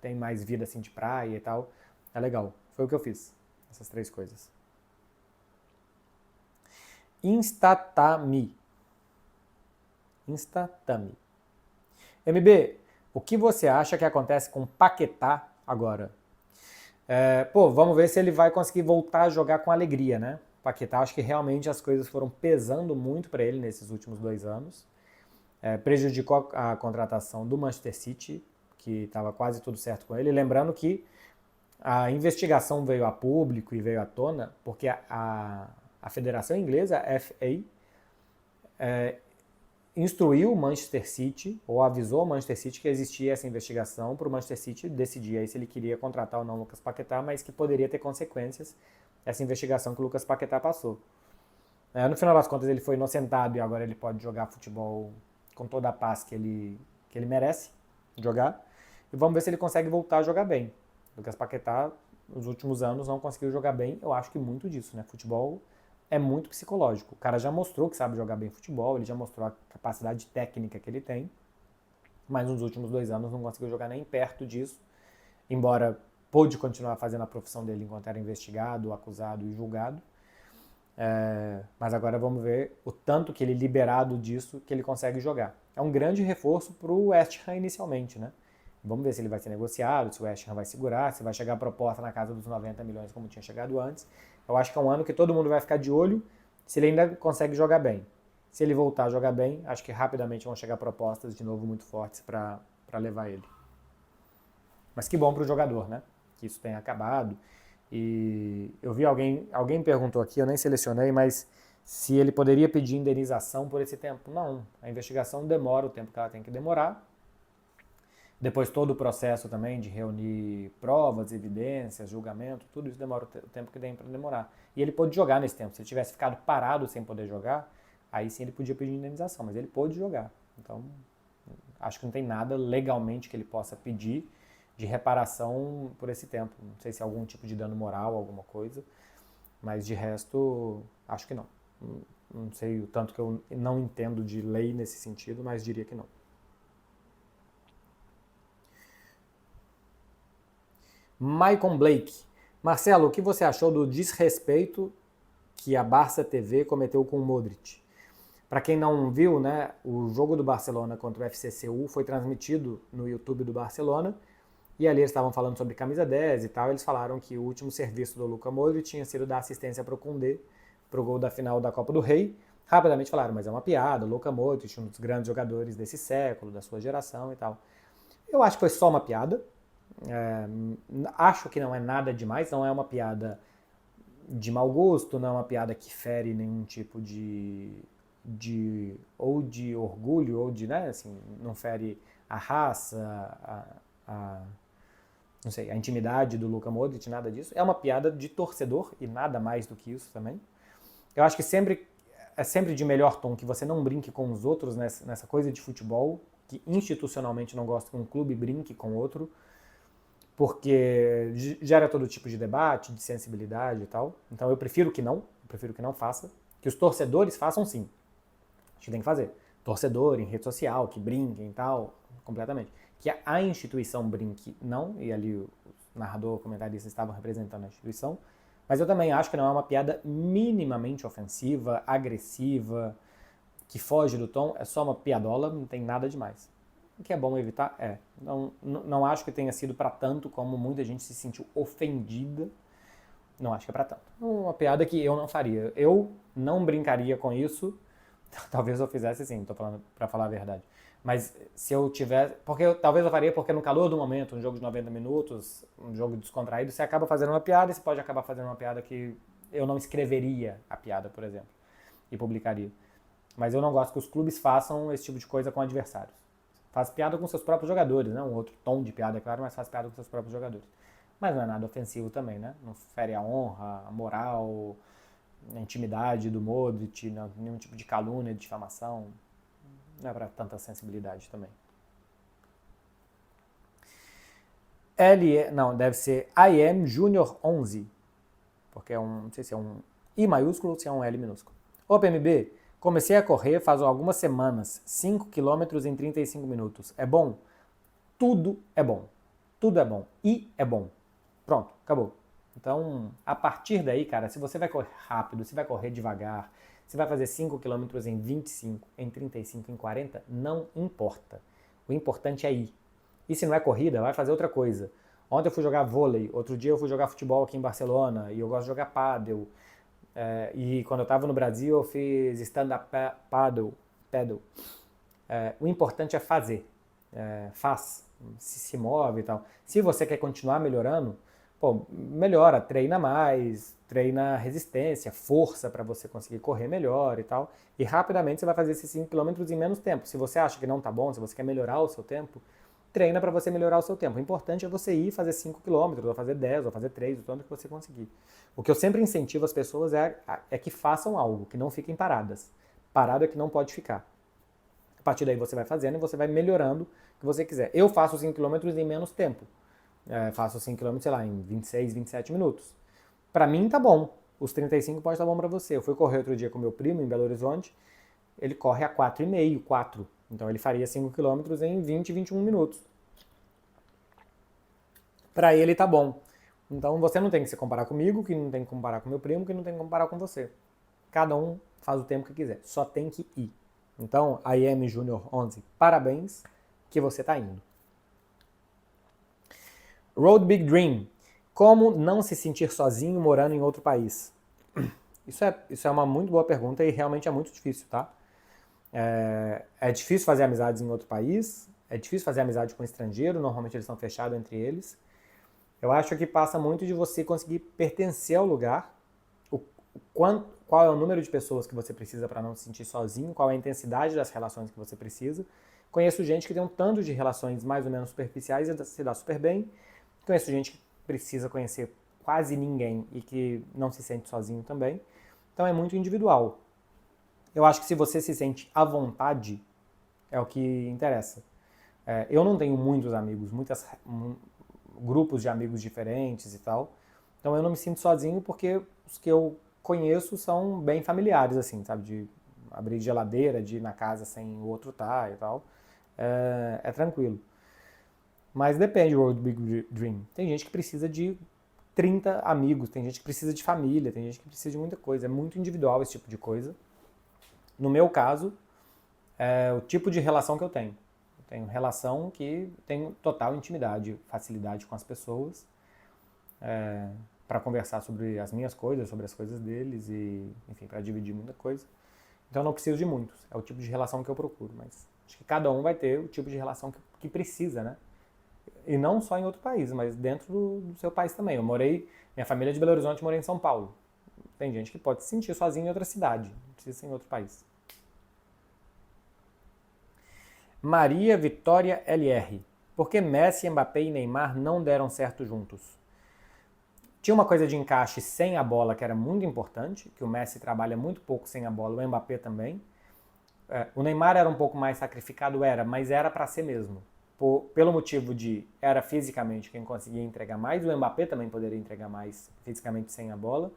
tem mais vida assim de praia e tal. É legal. Foi o que eu fiz. Essas três coisas. Instatami. MB, o que você acha que acontece com Paquetá agora? Vamos ver se ele vai conseguir voltar a jogar com alegria, né? Paquetá, acho que realmente as coisas foram pesando muito para ele nesses últimos 2 anos. Prejudicou a contratação do Manchester City, que estava quase tudo certo com ele. Lembrando que a investigação veio a público e veio à tona porque a Federação Inglesa, a FA, instruiu o Manchester City, ou avisou o Manchester City que existia essa investigação para o Manchester City decidir aí se ele queria contratar ou não o Lucas Paquetá, mas que poderia ter consequências essa investigação que o Lucas Paquetá passou. No final das contas ele foi inocentado e agora ele pode jogar futebol com toda a paz que ele merece jogar. E vamos ver se ele consegue voltar a jogar bem. Lucas Paquetá, nos últimos anos, não conseguiu jogar bem. Eu acho que muito disso, né? Futebol é muito psicológico. O cara já mostrou que sabe jogar bem futebol, ele já mostrou a capacidade técnica que ele tem, mas nos últimos 2 anos não conseguiu jogar nem perto disso, embora pôde continuar fazendo a profissão dele enquanto era investigado, acusado e julgado. Mas agora vamos ver o tanto que ele liberado disso que ele consegue jogar. É um grande reforço para o West Ham inicialmente, né? Vamos ver se ele vai ser negociado, se o West Ham vai segurar, se vai chegar a proposta na casa dos 90 milhões como tinha chegado antes. Eu acho que é um ano que todo mundo vai ficar de olho se ele ainda consegue jogar bem. Se ele voltar a jogar bem, acho que rapidamente vão chegar propostas de novo muito fortes para levar ele. Mas que bom para o jogador, né? Que isso tenha acabado. E eu vi alguém perguntou aqui, eu nem selecionei, mas se ele poderia pedir indenização por esse tempo. Não, a investigação demora o tempo que ela tem que demorar. Depois todo o processo também de reunir provas, evidências, julgamento, tudo isso demora o tempo que tem para demorar. E ele pôde jogar nesse tempo. Se ele tivesse ficado parado sem poder jogar, aí sim ele podia pedir indenização, mas ele pôde jogar. Então, acho que não tem nada legalmente que ele possa pedir de reparação por esse tempo. Não sei se é algum tipo de dano moral, alguma coisa. Mas de resto, acho que não. Não sei o tanto que eu não entendo de lei nesse sentido, mas diria que não. Michael Blake. Marcelo, o que você achou do desrespeito que a Barça TV cometeu com o Modric? Para quem não viu, né, o jogo do Barcelona contra o FC Seul foi transmitido no YouTube do Barcelona, e ali eles estavam falando sobre camisa 10 e tal, eles falaram que o último serviço do Luka Modric tinha sido dar assistência para o Koundé, pro gol da final da Copa do Rei. Rapidamente falaram, mas é uma piada, o Luka Modric, um dos grandes jogadores desse século, da sua geração e tal. Eu acho que foi só uma piada, acho que não é nada demais, não é uma piada de mau gosto, não é uma piada que fere nenhum tipo ou de orgulho, ou de, né, assim, não fere a raça, não sei, a intimidade do Luka Modric, nada disso. É uma piada de torcedor e nada mais do que isso também. Eu acho que é sempre de melhor tom que você não brinque com os outros nessa coisa de futebol, que institucionalmente não gosta que um clube brinque com outro, porque gera todo tipo de debate, de sensibilidade e tal. Então eu prefiro que não faça. Que os torcedores façam sim. A gente tem que fazer. Torcedor em rede social, que brinquem e tal, completamente. Que a instituição brinque, não, e ali o narrador, o comentarista estavam representando a instituição, mas eu também acho que não é uma piada minimamente ofensiva, agressiva, que foge do tom, é só uma piadola, não tem nada demais. O que é bom evitar? Não acho que tenha sido para tanto como muita gente se sentiu ofendida. Não acho que é para tanto. Uma piada que eu não faria. Eu não brincaria com isso. Talvez eu fizesse sim, tô falando para falar a verdade. Mas se eu tivesse... talvez eu faria porque no calor do momento, um jogo de 90 minutos, um jogo descontraído, você acaba fazendo uma piada e você pode acabar fazendo uma piada que eu não escreveria a piada, por exemplo, e publicaria. Mas eu não gosto que os clubes façam esse tipo de coisa com adversários. Faz piada com seus próprios jogadores, né? Um outro tom de piada, é claro, mas faz piada com seus próprios jogadores. Mas não é nada ofensivo também, né? Não fere a honra, a moral, a intimidade do Modric, nenhum tipo de calúnia, de difamação. Não é para tanta sensibilidade também. Deve ser IM Junior 11. Porque não sei se é um I maiúsculo ou se é um L minúsculo. Ô PMB, comecei a correr faz algumas semanas, 5 km em 35 minutos. É bom? Tudo é bom. Tudo é bom. E é bom. Pronto, acabou. Então, a partir daí, cara, se você vai correr rápido, se vai correr devagar, se vai fazer 5 km em 25, em 35, em 40, não importa. O importante é ir. E se não é corrida, vai fazer outra coisa. Ontem eu fui jogar vôlei, outro dia eu fui jogar futebol aqui em Barcelona, e eu gosto de jogar pádel. E quando eu estava no Brasil, eu fiz stand-up paddle. O importante é fazer. Faz, se move e tal. Se você quer continuar melhorando, melhora, treina mais, treina resistência, força para você conseguir correr melhor e tal. E rapidamente você vai fazer esses 5 km em menos tempo. Se você acha que não tá bom, se você quer melhorar o seu tempo, treina para você melhorar o seu tempo. O importante é você ir fazer 5 km, ou fazer 10, ou fazer 3, o tanto que você conseguir. O que eu sempre incentivo as pessoas é que façam algo, que não fiquem paradas. Parado é que não pode ficar. A partir daí você vai fazendo e você vai melhorando o que você quiser. Eu faço 5 km em menos tempo. Faço 5 km, sei lá, em 26, 27 minutos. Pra mim tá bom. Os 35 pode estar bom pra você. Eu fui correr outro dia com meu primo em Belo Horizonte. Ele corre a 4,5, 4. Então ele faria 5 km em 20, 21 minutos. Pra ele tá bom. Então você não tem que se comparar comigo, que não tem que comparar com meu primo, que não tem que comparar com você. Cada um faz o tempo que quiser. Só tem que ir. Então, IM Junior 11, parabéns que você tá indo. Road Big Dream. Como não se sentir sozinho morando em outro país? Isso é uma muito boa pergunta e realmente é muito difícil, tá? É difícil fazer amizades em outro país, é difícil fazer amizade com estrangeiro, normalmente eles são fechados entre eles. Eu acho que passa muito de você conseguir pertencer ao lugar, qual é o número de pessoas que você precisa para não se sentir sozinho, qual é a intensidade das relações que você precisa. Conheço gente que tem um tanto de relações mais ou menos superficiais e se dá super bem. Conheço gente que precisa conhecer quase ninguém e que não se sente sozinho também. Então é muito individual. Eu acho que se você se sente à vontade, é o que interessa. Eu não tenho muitos amigos, grupos de amigos diferentes e tal. Então eu não me sinto sozinho porque os que eu conheço são bem familiares, assim, sabe? De abrir geladeira, de ir na casa sem o outro tá e tal. É tranquilo. Mas depende do World Big Dream. Tem gente que precisa de 30 amigos, tem gente que precisa de família, tem gente que precisa de muita coisa. É muito individual esse tipo de coisa. No meu caso, é o tipo de relação que eu tenho. Eu tenho relação que tenho total intimidade, facilidade com as pessoas, para conversar sobre as minhas coisas, sobre as coisas deles e, enfim, para dividir muita coisa. Então eu não preciso de muitos. É o tipo de relação que eu procuro, mas acho que cada um vai ter o tipo de relação que precisa, né? E não só em outro país, mas dentro do seu país também. Minha família é de Belo Horizonte, morei em São Paulo. Tem gente que pode se sentir sozinho em outra cidade, não precisa ser em outro país. Maria Vitória LR. Por que Messi, Mbappé e Neymar não deram certo juntos? Tinha uma coisa de encaixe sem a bola que era muito importante, que o Messi trabalha muito pouco sem a bola, o Mbappé também. O Neymar era um pouco mais sacrificado, mas era para ser mesmo. Pelo motivo de era fisicamente quem conseguia entregar mais, o Mbappé também poderia entregar mais fisicamente sem a bola.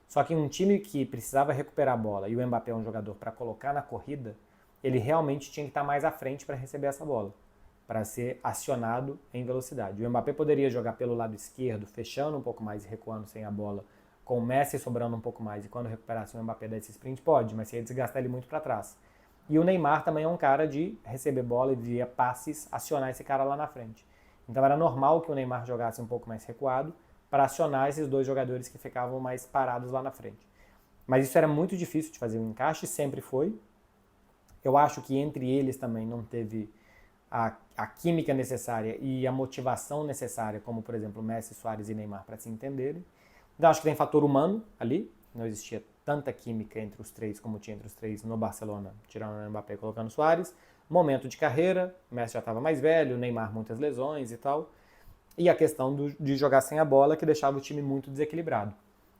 Só que um time que precisava recuperar a bola e o Mbappé é um jogador para colocar na corrida, ele realmente tinha que estar mais à frente para receber essa bola, para ser acionado em velocidade. O Mbappé poderia jogar pelo lado esquerdo, fechando um pouco mais e recuando sem a bola, com o Messi sobrando um pouco mais, e quando recuperasse o Mbappé desse sprint, pode, mas ia desgastar ele muito para trás. E o Neymar também é um cara de receber bola e via passes, acionar esse cara lá na frente. Então era normal que o Neymar jogasse um pouco mais recuado para acionar esses dois jogadores que ficavam mais parados lá na frente. Mas isso era muito difícil de fazer, o encaixe sempre foi. Eu acho que entre eles também não teve a química necessária e a motivação necessária, como por exemplo Messi, Suárez e Neymar, para se entenderem. Então acho que tem fator humano ali, não existia tanta química entre os três como tinha entre os três no Barcelona, tirando o Mbappé e colocando o Suárez. Momento de carreira, o Messi já estava mais velho, o Neymar muitas lesões e tal. E a questão de jogar sem a bola, que deixava o time muito desequilibrado.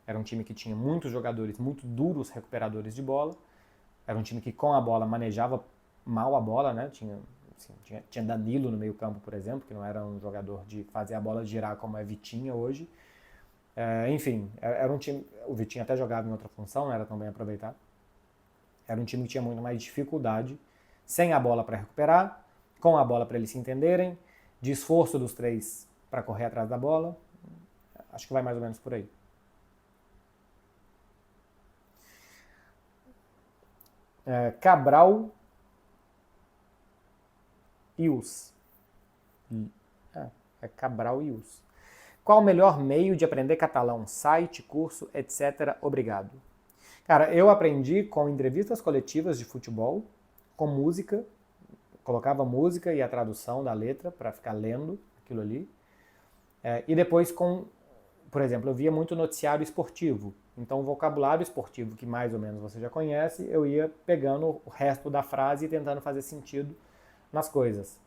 Era um time que tinha muitos jogadores muito duros recuperadores de bola. Era um time que com a bola manejava mal a bola, né? Tinha Danilo no meio campo, por exemplo, que não era um jogador de fazer a bola girar como é Vitinha hoje. Enfim, era um time. O Vitinho até jogava em outra função, não era tão bem aproveitado. Era um time que tinha muito mais dificuldade, sem a bola para recuperar, com a bola para eles se entenderem, de esforço dos três para correr atrás da bola. Acho que vai mais ou menos por aí. Cabral Ius. Cabral Ius. Qual o melhor meio de aprender catalão? Site, curso, etc. Obrigado. Cara, eu aprendi com entrevistas coletivas de futebol, com música, colocava música e a tradução da letra para ficar lendo aquilo ali. E depois por exemplo, eu via muito noticiário esportivo. Então o vocabulário esportivo, que mais ou menos você já conhece, eu ia pegando o resto da frase e tentando fazer sentido nas coisas.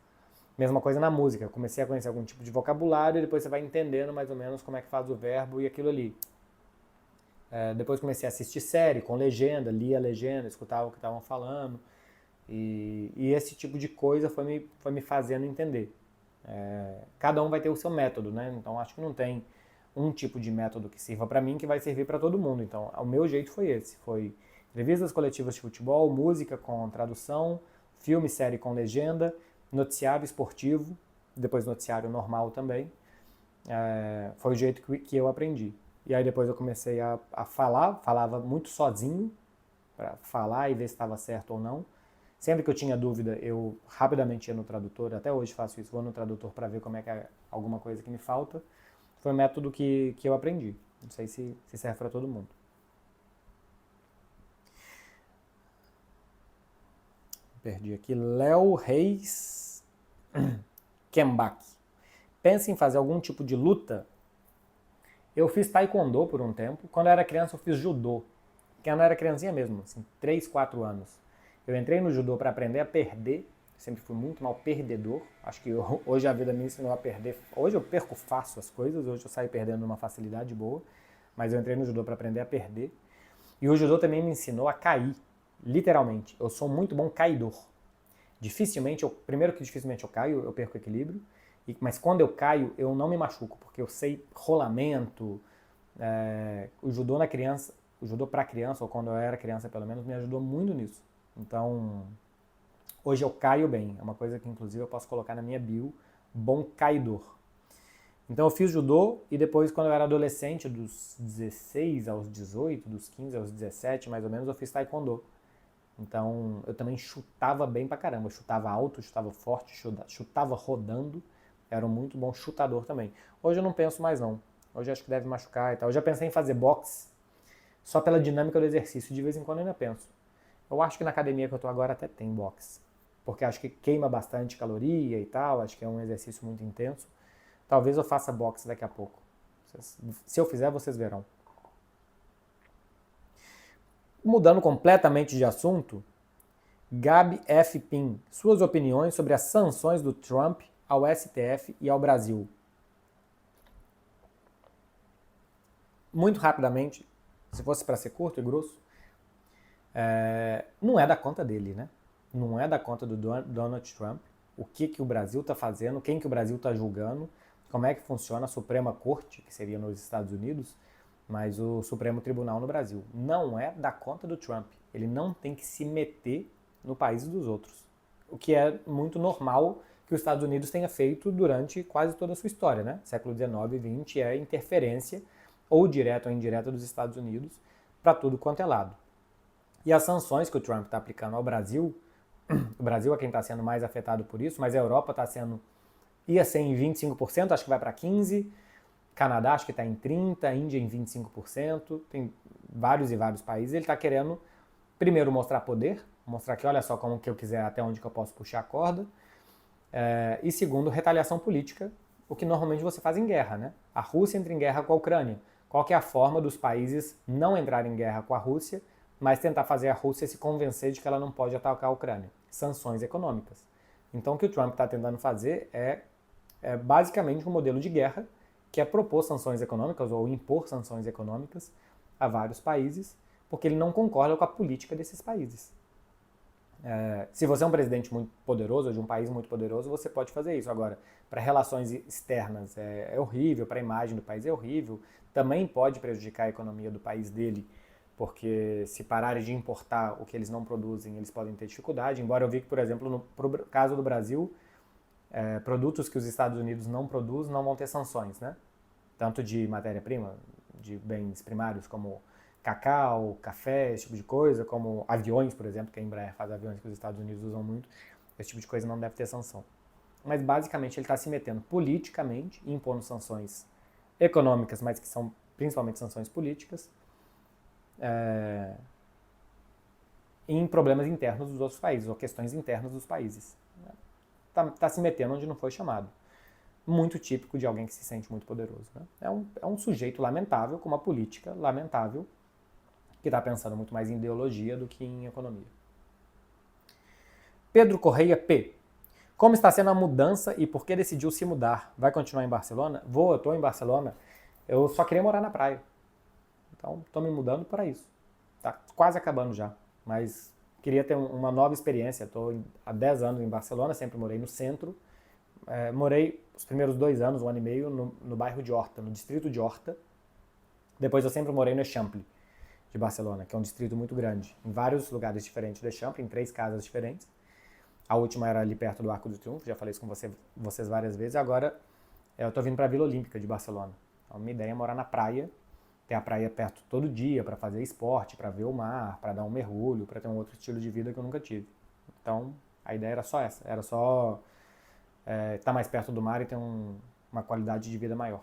Mesma coisa na música, eu comecei a conhecer algum tipo de vocabulário e depois você vai entendendo mais ou menos como é que faz o verbo e aquilo ali. Depois comecei a assistir série com legenda, lia a legenda, escutava o que estavam falando. E esse tipo de coisa foi me fazendo entender. Cada um vai ter o seu método, né? Então acho que não tem um tipo de método que sirva para mim que vai servir para todo mundo. Então o meu jeito foi esse. Foi entrevistas coletivas de futebol, música com tradução, filme, série com legenda, noticiário esportivo, depois noticiário normal também. Foi o jeito que eu aprendi. E aí depois eu comecei a falar, falava muito sozinho, para falar e ver se estava certo ou não. Sempre que eu tinha dúvida, eu rapidamente ia no tradutor, até hoje faço isso, vou no tradutor para ver como é que é alguma coisa que me falta. Foi um método que eu aprendi. Não sei se serve para todo mundo. Perdi aqui. Léo Reis Kembak. Pensa em fazer algum tipo de luta? Eu fiz taekwondo por um tempo. Quando eu era criança, eu fiz judô. Quando eu era criancinha mesmo, assim, 3, 4 anos. Eu entrei no judô para aprender a perder. Sempre fui muito mal perdedor. Acho que hoje a vida me ensinou a perder. Hoje eu perco fácil as coisas. Hoje eu saio perdendo numa facilidade boa. Mas eu entrei no judô para aprender a perder. E o judô também me ensinou a cair. Literalmente. Eu sou muito bom caidor. Primeiro que dificilmente eu caio, eu perco o equilíbrio. Mas quando eu caio, eu não me machuco. Porque eu sei rolamento, O judô na criança, o judô para criança, ou quando eu era criança pelo menos, me ajudou muito nisso. Então, hoje eu caio bem. É uma coisa que inclusive eu posso colocar na minha bio, bom caidor. Então eu fiz judô e depois, quando eu era adolescente, dos 16 aos 18, dos 15 aos 17 mais ou menos, eu fiz taekwondo. Então eu também chutava bem pra caramba. Eu chutava alto, chutava forte, chutava rodando. Era um muito bom chutador também. Hoje eu não penso mais não. Hoje eu acho que deve machucar e tal. Eu já pensei em fazer boxe só pela dinâmica do exercício. De vez em quando eu ainda penso. Eu acho que na academia que eu tô agora até tem boxe. Porque acho que queima bastante caloria e tal. Acho que é um exercício muito intenso. Talvez eu faça boxe daqui a pouco. Se eu fizer, vocês verão. Mudando completamente de assunto, Gabi F. Pin, suas opiniões sobre as sanções do Trump ao STF e ao Brasil. Muito rapidamente, se fosse para ser curto e grosso, não é da conta dele, né? Não é da conta do Donald Trump. O que o Brasil está fazendo, quem que o Brasil está julgando, como é que funciona a Suprema Corte, que seria nos Estados Unidos, mas o Supremo Tribunal no Brasil. Não é da conta do Trump. Ele não tem que se meter no país dos outros. O que é muito normal que os Estados Unidos tenha feito durante quase toda a sua história, né? Século XIX e XX é interferência, ou direta ou indireta, dos Estados Unidos para tudo quanto é lado. E as sanções que o Trump está aplicando ao Brasil, o Brasil é quem está sendo mais afetado por isso, mas a Europa está sendo, ia ser em 25%, acho que vai para 15%, Canadá acho que está em 30%, Índia em 25%, tem vários e vários países. Ele está querendo, primeiro, mostrar poder, mostrar que olha só como que eu quiser, até onde que eu posso puxar a corda, e segundo, retaliação política, o que normalmente você faz em guerra, né? A Rússia entra em guerra com a Ucrânia. Qual que é a forma dos países não entrarem em guerra com a Rússia, mas tentar fazer a Rússia se convencer de que ela não pode atacar a Ucrânia? Sanções econômicas. Então o que o Trump está tentando fazer é basicamente um modelo de guerra, que é propor sanções econômicas ou impor sanções econômicas a vários países, porque ele não concorda com a política desses países. Se você é um presidente muito poderoso, ou de um país muito poderoso, você pode fazer isso. Agora, para relações externas é horrível, para a imagem do país é horrível, também pode prejudicar a economia do país dele, porque se pararem de importar o que eles não produzem, eles podem ter dificuldade. Embora eu vi que, por exemplo, no caso do Brasil, produtos que os Estados Unidos não produzem não vão ter sanções, né? Tanto de matéria-prima, de bens primários como cacau, café, esse tipo de coisa, como aviões, por exemplo, que a Embraer faz aviões que os Estados Unidos usam muito, esse tipo de coisa não deve ter sanção. Mas basicamente ele está se metendo politicamente, impondo sanções econômicas, mas que são principalmente sanções políticas, em problemas internos dos outros países, ou questões internas dos países. Está se metendo onde não foi chamado. Muito típico de alguém que se sente muito poderoso. Né? É um sujeito lamentável, com uma política lamentável, que está pensando muito mais em ideologia do que em economia. Pedro Correia P. Como está sendo a mudança e por que decidiu se mudar? Vai continuar em Barcelona? Eu estou em Barcelona. Eu só queria morar na praia. Então, estou me mudando para isso. Está quase acabando já, mas queria ter uma nova experiência. Estou há 10 anos em Barcelona, sempre morei no centro. Morei os primeiros 2 anos, 1 ano e meio, no bairro de Horta, no distrito de Horta. Depois eu sempre morei no Eixample de Barcelona, que é um distrito muito grande, em vários lugares diferentes do Eixample, em 3 casas diferentes. A última era ali perto do Arco do Triunfo, já falei isso com vocês várias vezes. Agora eu estou vindo para a Vila Olímpica de Barcelona. Então, minha ideia é morar na praia, ter a praia perto todo dia para fazer esporte, para ver o mar, para dar um mergulho, para ter um outro estilo de vida que eu nunca tive. Então, a ideia era só essa, era só estar mais perto do mar e ter uma qualidade de vida maior.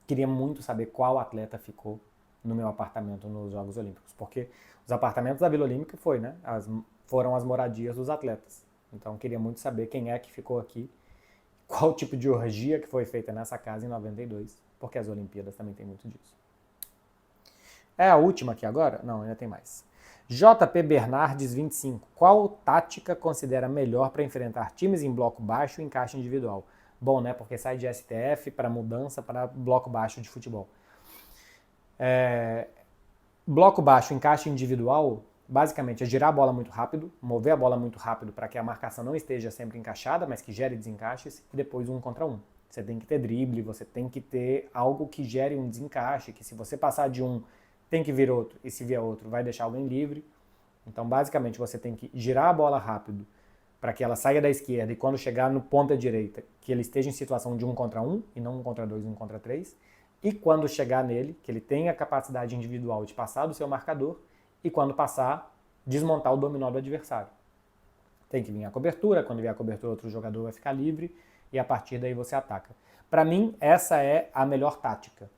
Queria muito saber qual atleta ficou no meu apartamento nos Jogos Olímpicos, porque os apartamentos da Vila Olímpica foram as moradias dos atletas. Então queria muito saber quem é que ficou aqui, qual tipo de orgia que foi feita nessa casa em 92, porque as Olimpíadas também tem muito disso. É a última aqui agora? Não, ainda tem mais. JP Bernardes 25. Qual tática considera melhor para enfrentar times em bloco baixo e encaixe individual? Bom, né? Porque sai de STF para mudança para bloco baixo de futebol. Bloco baixo, encaixe individual, basicamente é girar a bola muito rápido, mover a bola muito rápido para que a marcação não esteja sempre encaixada, mas que gere desencaixes, e depois 1 contra 1. Você tem que ter drible, você tem que ter algo que gere um desencaixe, que se você passar de um, tem que vir outro, e se vier outro, vai deixar alguém livre. Então, basicamente, você tem que girar a bola rápido para que ela saia da esquerda e quando chegar no ponta direita, que ele esteja em situação de 1 contra 1 e não 1 contra 2, 1 contra 3. E quando chegar nele, que ele tenha a capacidade individual de passar do seu marcador e quando passar, desmontar o dominó do adversário. Tem que vir a cobertura, quando vier a cobertura outro jogador vai ficar livre e a partir daí você ataca. Para mim, essa é a melhor tática.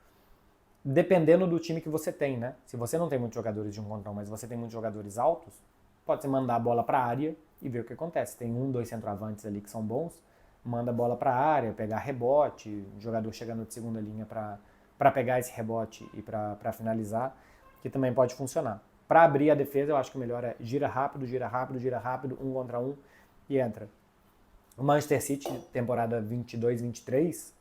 Dependendo do time que você tem, né? Se você não tem muitos jogadores de 1 contra 1, mas você tem muitos jogadores altos, pode ser mandar a bola para a área e ver o que acontece. Tem 1, 2 centroavantes ali que são bons, manda a bola para a área, pegar rebote, o jogador chegando de segunda linha para pegar esse rebote e para finalizar, que também pode funcionar. Para abrir a defesa, eu acho que o melhor é gira rápido, 1 contra 1 e entra. O Manchester City, temporada 22-23,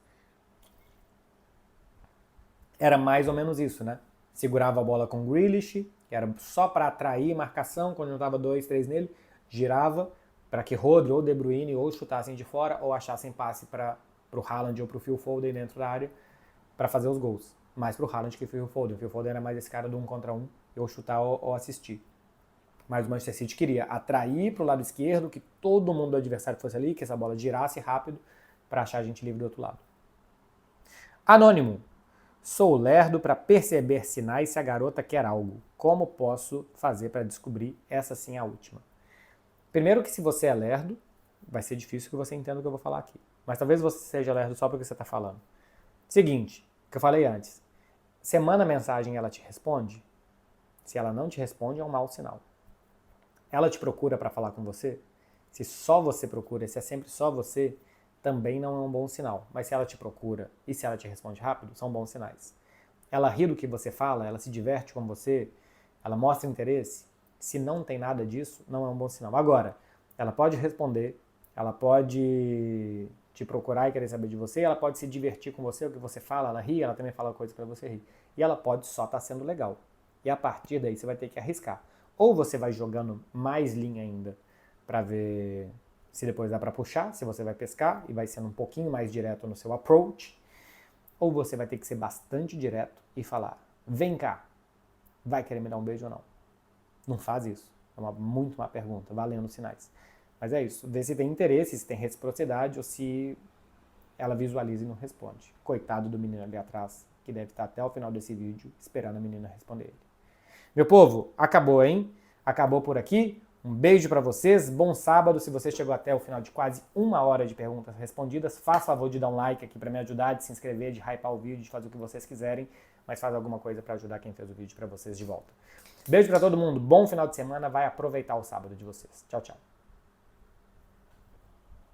era mais ou menos isso, né? Segurava a bola com o Grealish, que era só para atrair marcação, quando juntava 2, 3 nele, girava para que Rodri ou De Bruyne ou chutassem de fora ou achassem passe para o Haaland ou para o Phil Foden dentro da área para fazer os gols. Mais para o Haaland que o Phil Foden. O Phil Foden era mais esse cara do 1 contra 1, ou chutar ou assistir. Mas o Manchester City queria atrair para o lado esquerdo, que todo mundo do adversário fosse ali, que essa bola girasse rápido para achar a gente livre do outro lado. Anônimo. Sou lerdo para perceber sinais se a garota quer algo. Como posso fazer para descobrir? Essa sim é a última. Primeiro que se você é lerdo, vai ser difícil que você entenda o que eu vou falar aqui. Mas talvez você seja lerdo só porque você está falando. Seguinte, o que eu falei antes. Você manda mensagem e ela te responde? Se ela não te responde, é um mau sinal. Ela te procura para falar com você? Se só você procura, se é sempre só você, também não é um bom sinal. Mas se ela te procura e se ela te responde rápido, são bons sinais. Ela ri do que você fala, ela se diverte com você, ela mostra interesse. Se não tem nada disso, não é um bom sinal. Agora, ela pode responder, ela pode te procurar e querer saber de você, ela pode se divertir com você, o que você fala, ela ri, ela também fala coisas para você rir. E ela pode só estar sendo legal. E a partir daí você vai ter que arriscar. Ou você vai jogando mais linha ainda para ver se depois dá para puxar, se você vai pescar e vai sendo um pouquinho mais direto no seu approach, ou você vai ter que ser bastante direto e falar, vem cá, vai querer me dar um beijo ou não? Não faz isso. É uma muito má pergunta, valendo sinais. Mas é isso, vê se tem interesse, se tem reciprocidade ou se ela visualiza e não responde. Coitado do menino ali atrás, que deve estar até o final desse vídeo esperando a menina responder ele. Meu povo, acabou, hein? Acabou por aqui. Um beijo pra vocês, bom sábado. Se você chegou até o final de quase 1 hora de perguntas respondidas, faça favor de dar um like aqui pra me ajudar, de se inscrever, de hypar o vídeo, de fazer o que vocês quiserem, mas faz alguma coisa pra ajudar quem fez o vídeo pra vocês de volta. Beijo pra todo mundo, bom final de semana, vai aproveitar o sábado de vocês. Tchau, tchau.